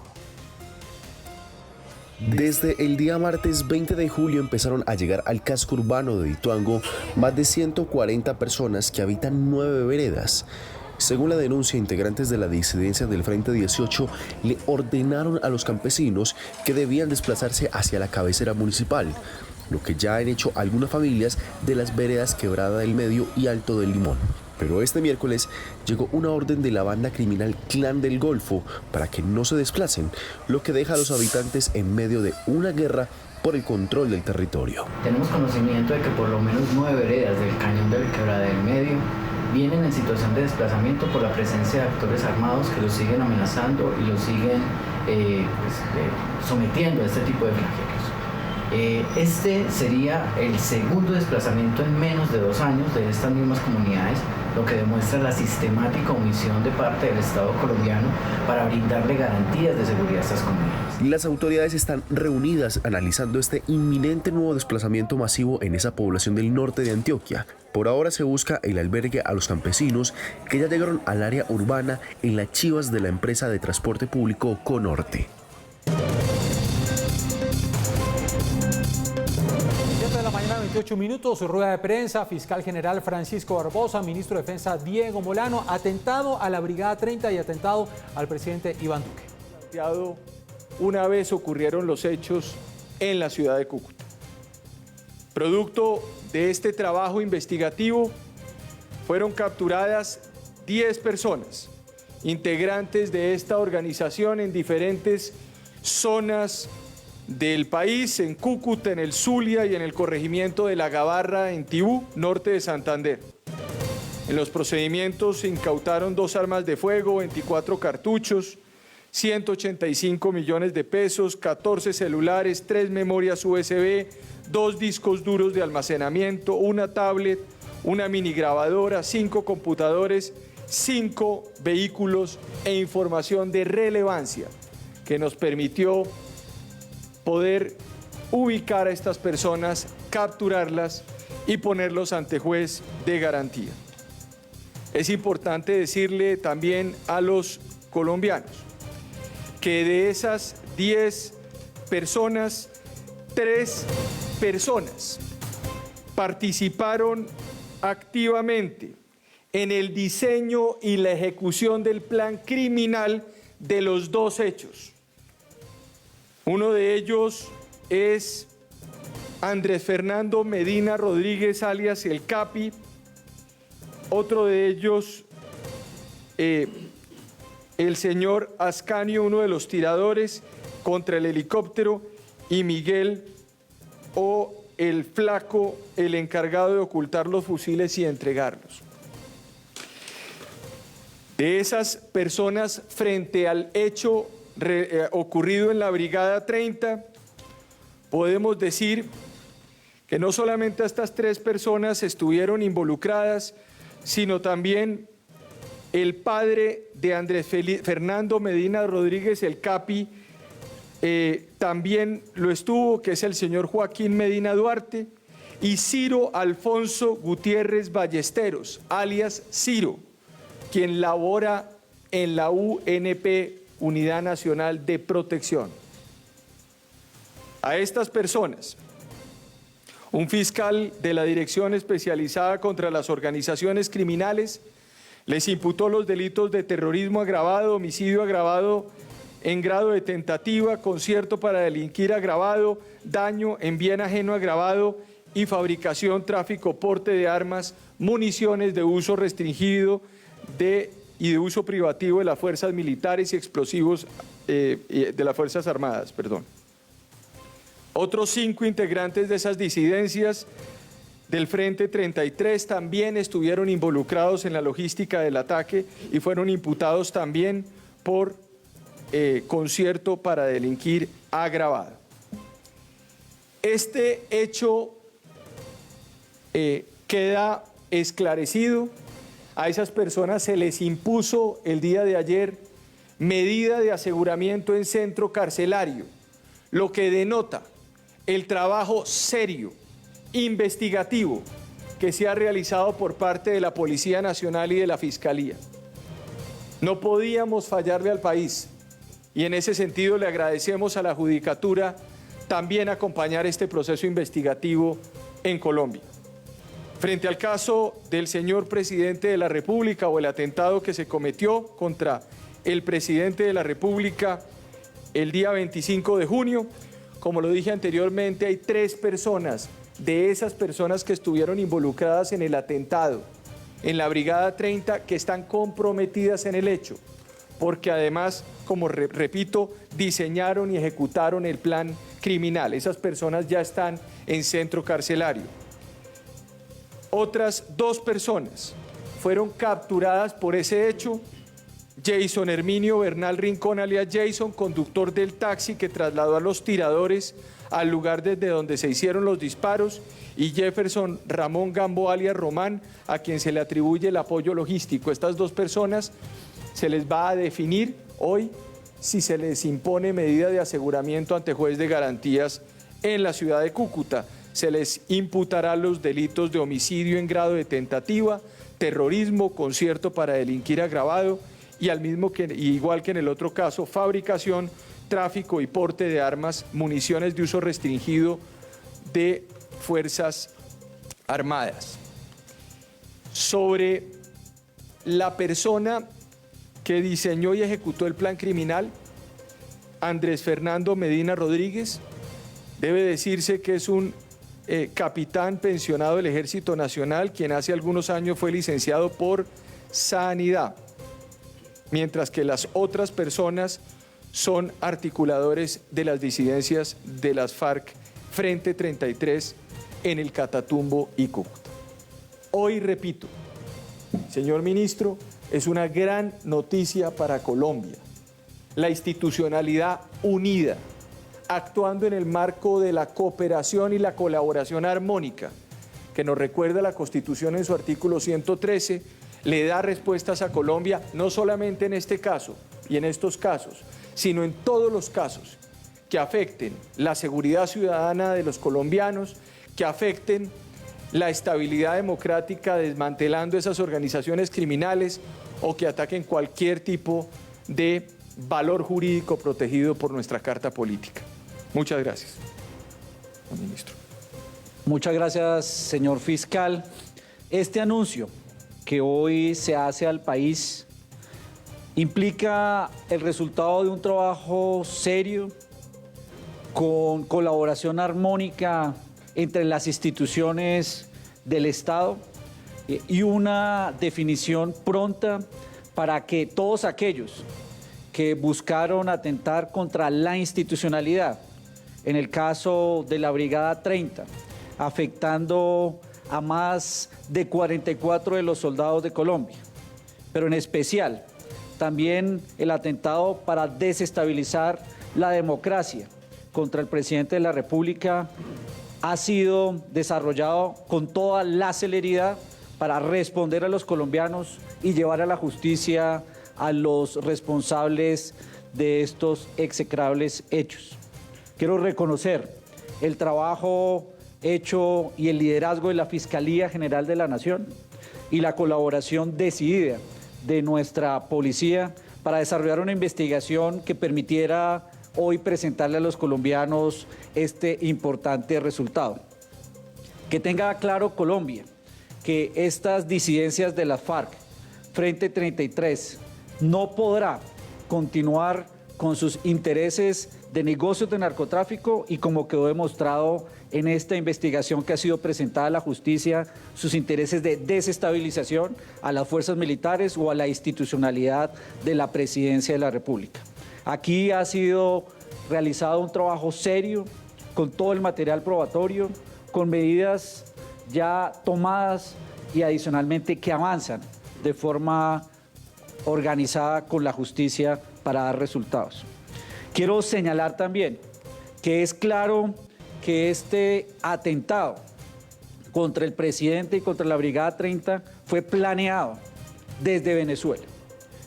Desde el día martes 20 de julio empezaron a llegar al casco urbano de Ituango más de 140 personas que habitan 9 veredas. Según la denuncia, integrantes de la disidencia del Frente 18 le ordenaron a los campesinos que debían desplazarse hacia la cabecera municipal, lo que ya han hecho algunas familias de las veredas Quebrada del Medio y Alto del Limón. Pero este miércoles llegó una orden de la banda criminal Clan del Golfo para que no se desplacen, lo que deja a los habitantes en medio de una guerra por el control del territorio. Tenemos conocimiento de que por lo menos 9 veredas del Cañón del Quebrada del Medio vienen en situación de desplazamiento por la presencia de actores armados que los siguen amenazando y los siguen sometiendo a este tipo de flagelos. Este sería el segundo desplazamiento en menos de 2 años de estas mismas comunidades, lo que demuestra la sistemática omisión de parte del Estado colombiano para brindarle garantías de seguridad a estas comunidades. Las autoridades están reunidas analizando este inminente nuevo desplazamiento masivo en esa población del norte de Antioquia. Por ahora se busca el albergue a los campesinos que ya llegaron al área urbana en las chivas de la empresa de transporte público Conorte. 28 minutos, rueda de prensa, fiscal general Francisco Barbosa, ministro de Defensa Diego Molano, atentado a la Brigada 30 y atentado al presidente Iván Duque. Una vez ocurrieron los hechos en la ciudad de Cúcuta. Producto de este trabajo investigativo, fueron capturadas 10 personas, integrantes de esta organización en diferentes zonas del país, en Cúcuta, en el Zulia y en el corregimiento de La Gabarra, en Tibú, norte de Santander. En los procedimientos se incautaron 2 armas de fuego, 24 cartuchos, 185 millones de pesos, 14 celulares, 3 memorias USB, 2 discos duros de almacenamiento, una tablet, una minigrabadora, 5 computadores, 5 vehículos e información de relevancia que nos permitió poder ubicar a estas personas, capturarlas y ponerlos ante juez de garantía. Es importante decirle también a los colombianos que de esas 10 personas, 3 personas participaron activamente en el diseño y la ejecución del plan criminal de los 2 hechos. Uno de ellos es Andrés Fernando Medina Rodríguez, alias El Capi. Otro de ellos, el señor Ascanio, uno de los tiradores contra el helicóptero, y Miguel o el Flaco, el encargado de ocultar los fusiles y entregarlos. De esas personas, frente al hecho ocurrido en la Brigada 30, podemos decir que no solamente estas 3 personas estuvieron involucradas, sino también el padre de Andrés Fernando Medina Rodríguez, el Capi, también lo estuvo, que es el señor Joaquín Medina Duarte, y Ciro Alfonso Gutiérrez Ballesteros, alias Ciro, quien labora en la UNP, Unidad Nacional de Protección. A estas personas, un fiscal de la Dirección Especializada contra las Organizaciones Criminales les imputó los delitos de terrorismo agravado, homicidio agravado en grado de tentativa, concierto para delinquir agravado, daño en bien ajeno agravado y fabricación, tráfico, porte de armas, municiones de uso restringido y de uso privativo de las fuerzas militares y explosivos de las Fuerzas Armadas. Otros 5 integrantes de esas disidencias del Frente 33 también estuvieron involucrados en la logística del ataque y fueron imputados también por concierto para delinquir agravado. Este hecho queda esclarecido. A esas personas se les impuso el día de ayer medida de aseguramiento en centro carcelario, lo que denota el trabajo serio, investigativo, que se ha realizado por parte de la Policía Nacional y de la Fiscalía. No podíamos fallarle al país y en ese sentido le agradecemos a la Judicatura también acompañar este proceso investigativo en Colombia. Frente al caso del señor presidente de la República o el atentado que se cometió contra el presidente de la República el día 25 de junio, como lo dije anteriormente, hay 3 personas de esas personas que estuvieron involucradas en el atentado, en la Brigada 30, que están comprometidas en el hecho, porque además, como repito, diseñaron y ejecutaron el plan criminal. Esas personas ya están en centro carcelario. Otras 2 personas fueron capturadas por ese hecho: Jason Herminio Bernal Rincón, alias Jason, conductor del taxi que trasladó a los tiradores al lugar desde donde se hicieron los disparos, y Jefferson Ramón Gambo, alias Román, a quien se le atribuye el apoyo logístico. Estas 2 personas se les va a definir hoy si se les impone medida de aseguramiento ante juez de garantías en la ciudad de Cúcuta. Se les imputará los delitos de homicidio en grado de tentativa, terrorismo, concierto para delinquir agravado y igual que en el otro caso, fabricación, tráfico y porte de armas, municiones de uso restringido de Fuerzas Armadas. Sobre la persona que diseñó y ejecutó el plan criminal, Andrés Fernando Medina Rodríguez, debe decirse que es un capitán pensionado del Ejército Nacional, quien hace algunos años fue licenciado por Sanidad, mientras que las otras personas son articuladores de las disidencias de las FARC Frente 33 en el Catatumbo y Cúcuta. Hoy, repito, señor ministro, es una gran noticia para Colombia. La institucionalidad unida, actuando en el marco de la cooperación y la colaboración armónica, que nos recuerda la Constitución en su artículo 113, le da respuestas a Colombia, no solamente en este caso y en estos casos, sino en todos los casos que afecten la seguridad ciudadana de los colombianos, que afecten la estabilidad democrática desmantelando esas organizaciones criminales o que ataquen cualquier tipo de valor jurídico protegido por nuestra Carta Política. Muchas gracias, ministro. Muchas gracias, señor fiscal. Este anuncio que hoy se hace al país implica el resultado de un trabajo serio, con colaboración armónica entre las instituciones del Estado y una definición pronta para que todos aquellos que buscaron atentar contra la institucionalidad, en el caso de la Brigada 30, afectando a más de 44 de los soldados de Colombia, pero en especial también el atentado para desestabilizar la democracia contra el presidente de la República, ha sido desarrollado con toda la celeridad para responder a los colombianos y llevar a la justicia a los responsables de estos execrables hechos. Quiero reconocer el trabajo hecho y el liderazgo de la Fiscalía General de la Nación y la colaboración decidida de nuestra policía para desarrollar una investigación que permitiera hoy presentarle a los colombianos este importante resultado. Que tenga claro Colombia que estas disidencias de la FARC, Frente 33, no podrá continuar con sus intereses de negocios de narcotráfico y, como quedó demostrado en esta investigación que ha sido presentada a la justicia, sus intereses de desestabilización a las fuerzas militares o a la institucionalidad de la Presidencia de la República. Aquí ha sido realizado un trabajo serio, con todo el material probatorio, con medidas ya tomadas y adicionalmente que avanzan de forma organizada con la justicia para dar resultados. Quiero señalar también que es claro que este atentado contra el presidente y contra la Brigada 30 fue planeado desde Venezuela.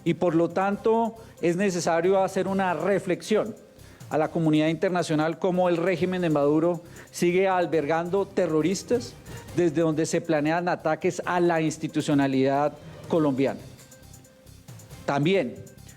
Y por lo tanto es necesario hacer una reflexión a la comunidad internacional cómo el régimen de Maduro sigue albergando terroristas desde donde se planean ataques a la institucionalidad colombiana. También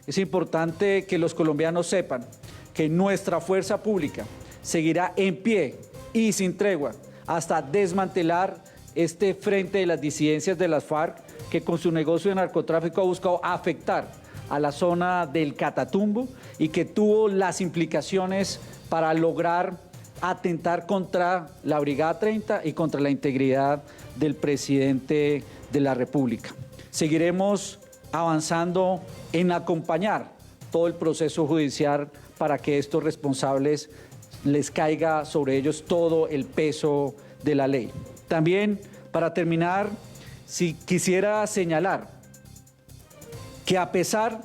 es importante que los colombianos sepan que nuestra fuerza pública seguirá en pie y sin tregua hasta desmantelar este frente de las disidencias de las FARC, que con su negocio de narcotráfico ha buscado afectar a la zona del Catatumbo y que tuvo las implicaciones para lograr atentar contra la Brigada 30 y contra la integridad del presidente de la República. Seguiremos avanzando en acompañar todo el proceso judicial para que estos responsables les caiga sobre ellos todo el peso de la ley. También, para terminar, si quisiera señalar que a pesar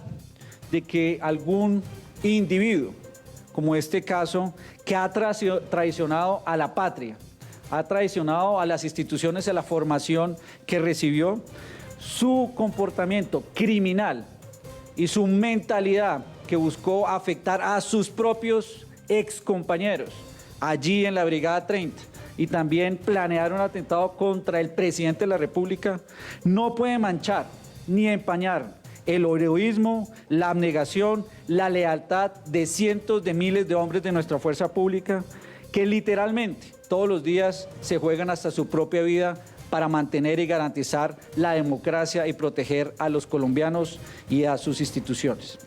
de que algún individuo, como este caso, que ha traicionado a la patria, ha traicionado a las instituciones, a la formación que recibió, su comportamiento criminal y su mentalidad que buscó afectar a sus propios excompañeros allí en la Brigada 30 y también planear un atentado contra el presidente de la República, no puede manchar ni empañar el heroísmo, la abnegación, la lealtad de cientos de miles de hombres de nuestra fuerza pública que literalmente todos los días se juegan hasta su propia vida para mantener y garantizar la democracia y proteger a los colombianos y a sus instituciones.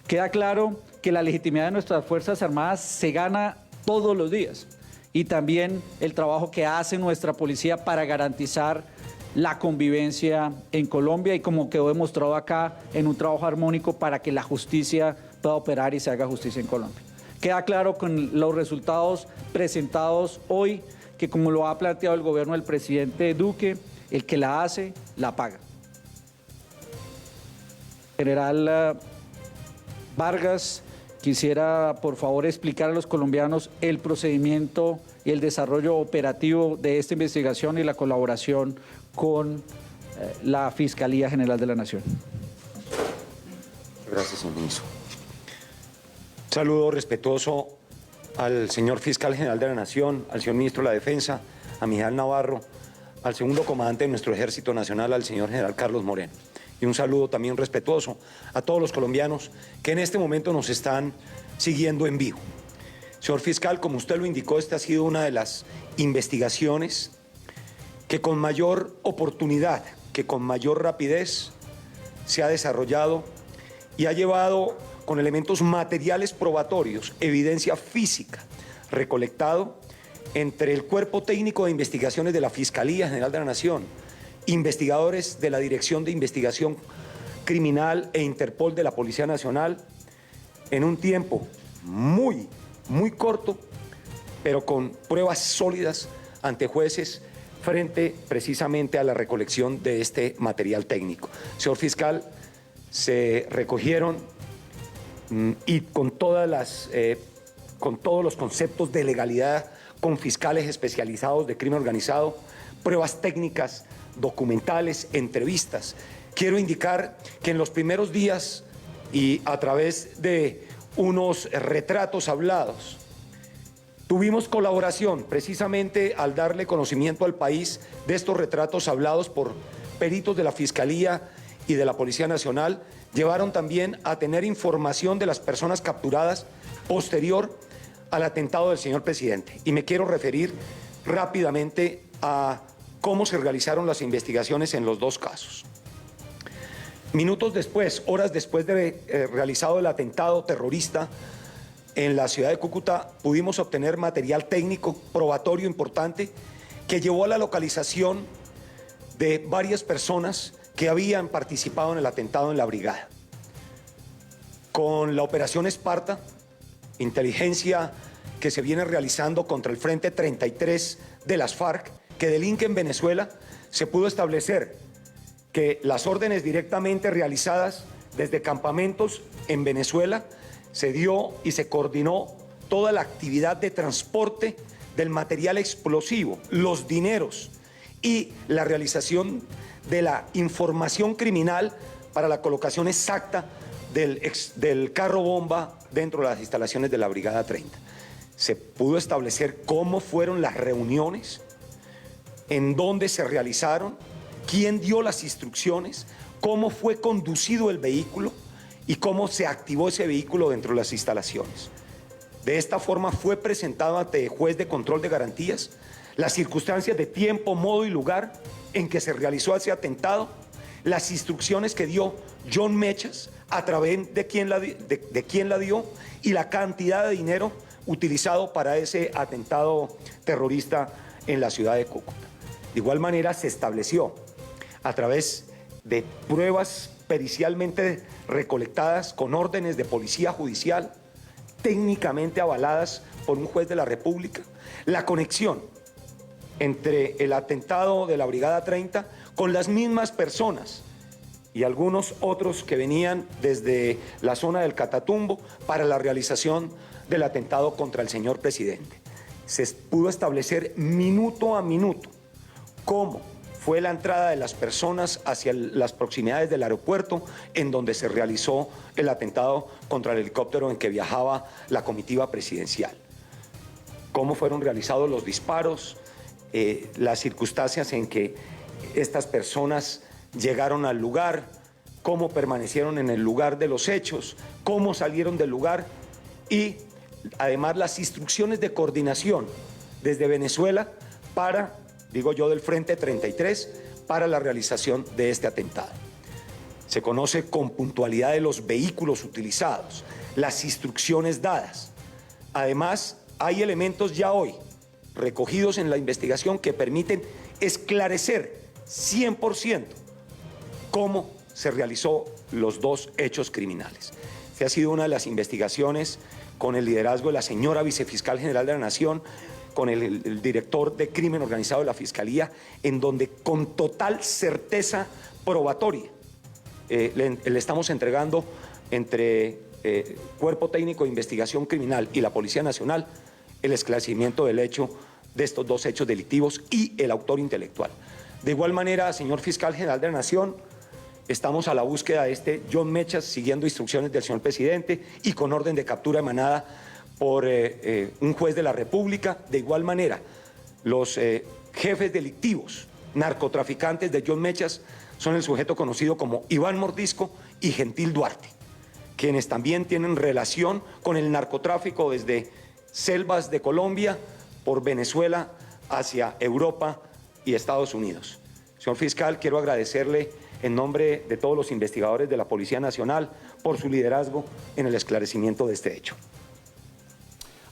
Queda claro que la legitimidad de nuestras Fuerzas Armadas se gana todos los días y también el trabajo que hace nuestra policía para garantizar la convivencia en Colombia y como quedó demostrado acá en un trabajo armónico para que la justicia pueda operar y se haga justicia en Colombia. Queda claro con los resultados presentados hoy que como lo ha planteado el gobierno del presidente Duque, el que la hace, la paga. General Vargas, quisiera por favor explicar a los colombianos el procedimiento y el desarrollo operativo de esta investigación y la colaboración con la Fiscalía General de la Nación. Gracias, señor ministro. Saludo respetuoso al señor Fiscal General de la Nación, al señor Ministro de la Defensa, a Miguel Navarro, al segundo comandante de nuestro Ejército Nacional, al señor General Carlos Moreno. Y un saludo también respetuoso a todos los colombianos que en este momento nos están siguiendo en vivo. Señor Fiscal, como usted lo indicó, esta ha sido una de las investigaciones que con mayor oportunidad, que con mayor rapidez se ha desarrollado y ha llevado con elementos materiales probatorios, evidencia física, recolectado entre el Cuerpo Técnico de Investigaciones de la Fiscalía General de la Nación, investigadores de la Dirección de Investigación Criminal e Interpol de la Policía Nacional, en un tiempo muy corto, pero con pruebas sólidas ante jueces frente precisamente a la recolección de este material técnico. Señor Fiscal, se recogieron y con todos los conceptos de legalidad, con fiscales especializados de crimen organizado, pruebas técnicas, documentales, entrevistas. Quiero indicar que en los primeros días y a través de unos retratos hablados, tuvimos colaboración precisamente al darle conocimiento al país de estos retratos hablados por peritos de la Fiscalía y de la Policía Nacional. Llevaron también a tener información de las personas capturadas posterior al atentado del señor presidente. Y me quiero referir rápidamente a cómo se realizaron las investigaciones en los dos casos. Minutos después, horas después de realizado el atentado terrorista en la ciudad de Cúcuta, pudimos obtener material técnico probatorio importante que llevó a la localización de varias personas que habían participado en el atentado en la brigada. Con la operación Esparta, inteligencia que se viene realizando contra el Frente 33 de las FARC, que delinque en Venezuela, se pudo establecer que las órdenes directamente realizadas desde campamentos en Venezuela se dio y se coordinó toda la actividad de transporte del material explosivo, los dineros y la realización de la información criminal para la colocación exacta del carro bomba dentro de las instalaciones de la Brigada 30. Se pudo establecer cómo fueron las reuniones, en dónde se realizaron, quién dio las instrucciones, cómo fue conducido el vehículo y cómo se activó ese vehículo dentro de las instalaciones. De esta forma fue presentado ante el juez de control de garantías las circunstancias de tiempo, modo y lugar en que se realizó ese atentado, las instrucciones que dio John Mechas, a través de quién la dio y la cantidad de dinero utilizado para ese atentado terrorista en la ciudad de Cúcuta. De igual manera se estableció a través de pruebas pericialmente recolectadas con órdenes de policía judicial, técnicamente avaladas por un juez de la República, la conexión entre el atentado de la Brigada 30 con las mismas personas y algunos otros que venían desde la zona del Catatumbo para la realización del atentado contra el señor presidente. Se pudo establecer minuto a minuto cómo fue la entrada de las personas hacia las proximidades del aeropuerto en donde se realizó el atentado contra el helicóptero en que viajaba la comitiva presidencial. Cómo fueron realizados los disparos, las circunstancias en que estas personas llegaron al lugar, cómo permanecieron en el lugar de los hechos, cómo salieron del lugar y además las instrucciones de coordinación desde Venezuela para, digo yo, del Frente 33 para la realización de este atentado. Se conoce con puntualidad de los vehículos utilizados, las instrucciones dadas. Además, hay elementos ya hoy recogidos en la investigación que permiten esclarecer 100% cómo se realizó los dos hechos criminales. Esta ha sido una de las investigaciones con el liderazgo de la señora vicefiscal general de la Nación, con el director de crimen organizado de la Fiscalía, en donde con total certeza probatoria le estamos entregando entre Cuerpo Técnico de Investigación Criminal y la Policía Nacional el esclarecimiento del hecho de estos dos hechos delictivos y el autor intelectual. De igual manera, señor fiscal general de la Nación, estamos a la búsqueda de este John Mechas, siguiendo instrucciones del señor presidente y con orden de captura emanada por un juez de la República. De igual manera, los jefes delictivos, narcotraficantes de John Mechas, son el sujeto conocido como Iván Mordisco y Gentil Duarte, quienes también tienen relación con el narcotráfico desde selvas de Colombia, por Venezuela, hacia Europa y Estados Unidos. Señor fiscal, quiero agradecerle en nombre de todos los investigadores de la Policía Nacional por su liderazgo en el esclarecimiento de este hecho.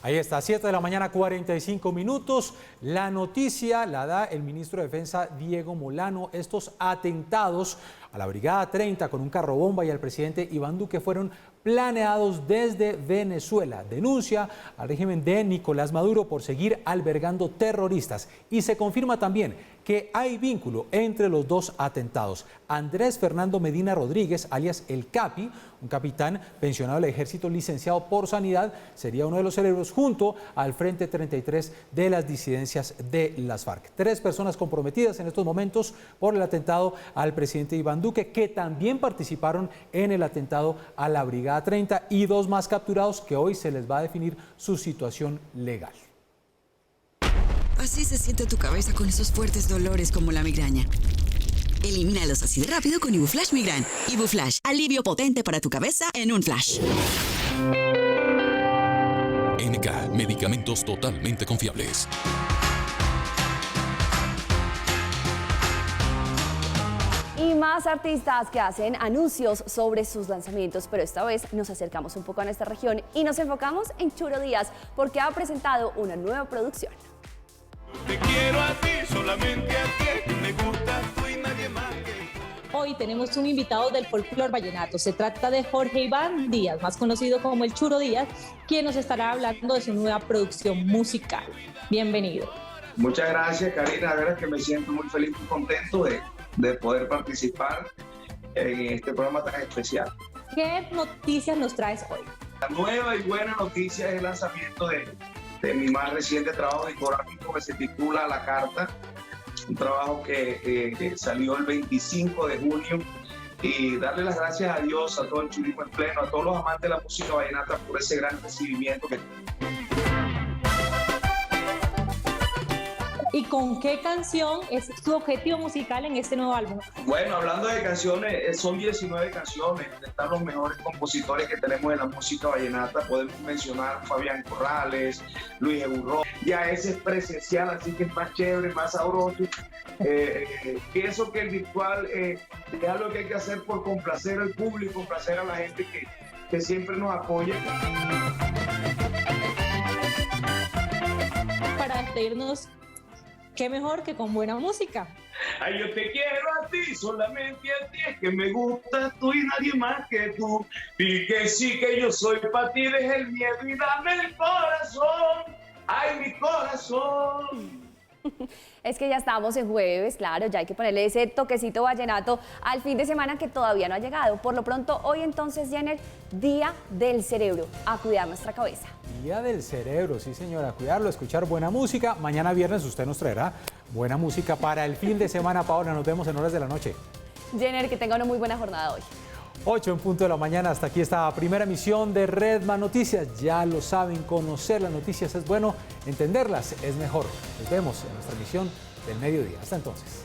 Ahí está, 7 de la mañana, 45 minutos. La noticia la da el ministro de Defensa, Diego Molano. Estos atentados a la Brigada 30 con un carro bomba y al presidente Iván Duque fueron planeados desde Venezuela. Denuncia al régimen de Nicolás Maduro por seguir albergando terroristas. Y se confirma también que hay vínculo entre los dos atentados. Andrés Fernando Medina Rodríguez, alias El Capi, un capitán pensionado del Ejército licenciado por Sanidad, sería uno de los cerebros junto al Frente 33 de las disidencias de las FARC. 3 personas comprometidas en estos momentos por el atentado al presidente Iván Duque, que también participaron en el atentado a la Brigada 30, y 2 más capturados que hoy se les va a definir su situación legal. Así se siente tu cabeza con esos fuertes dolores como la migraña. Elimínalos así de rápido con Ibuflash Migran. Ibuflash, alivio potente para tu cabeza en un flash. NK, medicamentos totalmente confiables. Y más artistas que hacen anuncios sobre sus lanzamientos, pero esta vez nos acercamos un poco a nuestra región y nos enfocamos en Churo Díaz porque ha presentado una nueva producción. Te quiero a ti, solamente a ti, me gusta tú y nadie más. Hoy tenemos un invitado del folclor vallenato. Se trata de Jorge Iván Díaz, más conocido como el Churo Díaz, quien nos estará hablando de su nueva producción musical. Bienvenido. Muchas gracias, Karina. La verdad es que me siento muy feliz, muy contento de poder participar en este programa tan especial. ¿Qué noticias nos traes hoy? La nueva y buena noticia es el lanzamiento de mi más reciente trabajo discográfico que se titula La Carta. un trabajo que salió el 25 de junio. Y darle las gracias a Dios, a todo el churismo en pleno, a todos los amantes de la música vallenata por ese gran recibimiento que... ¿Y con qué canción es tu objetivo musical en este nuevo álbum? Bueno, hablando de canciones, son 19 canciones, están los mejores compositores que tenemos en la música vallenata. Podemos mencionar a Fabián Corrales, Luis Eburro. Ya ese es presencial, así que es más chévere, más sabroso. Pienso que el virtual es algo que hay que hacer por complacer al público, complacer a la gente que siempre nos apoya. Para despedirnos, qué mejor que con buena música. Ay, yo te quiero a ti, solamente a ti, es que me gustas tú y nadie más que tú. Y que sí que yo soy para ti, deja el miedo y dame el corazón. Ay, mi corazón. Es que ya estamos en jueves, claro, ya hay que ponerle ese toquecito vallenato al fin de semana que todavía no ha llegado. Por lo pronto, hoy entonces, Jenner, Día del Cerebro, a cuidar nuestra cabeza. Día del Cerebro, sí señora, a cuidarlo, a escuchar buena música. Mañana viernes usted nos traerá buena música para el fin de semana. Paola, nos vemos en horas de la noche. Jenner, que tenga una muy buena jornada hoy. 8 en punto de la mañana, hasta aquí esta primera emisión de Red Más Noticias. Ya lo saben, conocer las noticias es bueno, entenderlas es mejor. Nos vemos en nuestra emisión del mediodía. Hasta entonces.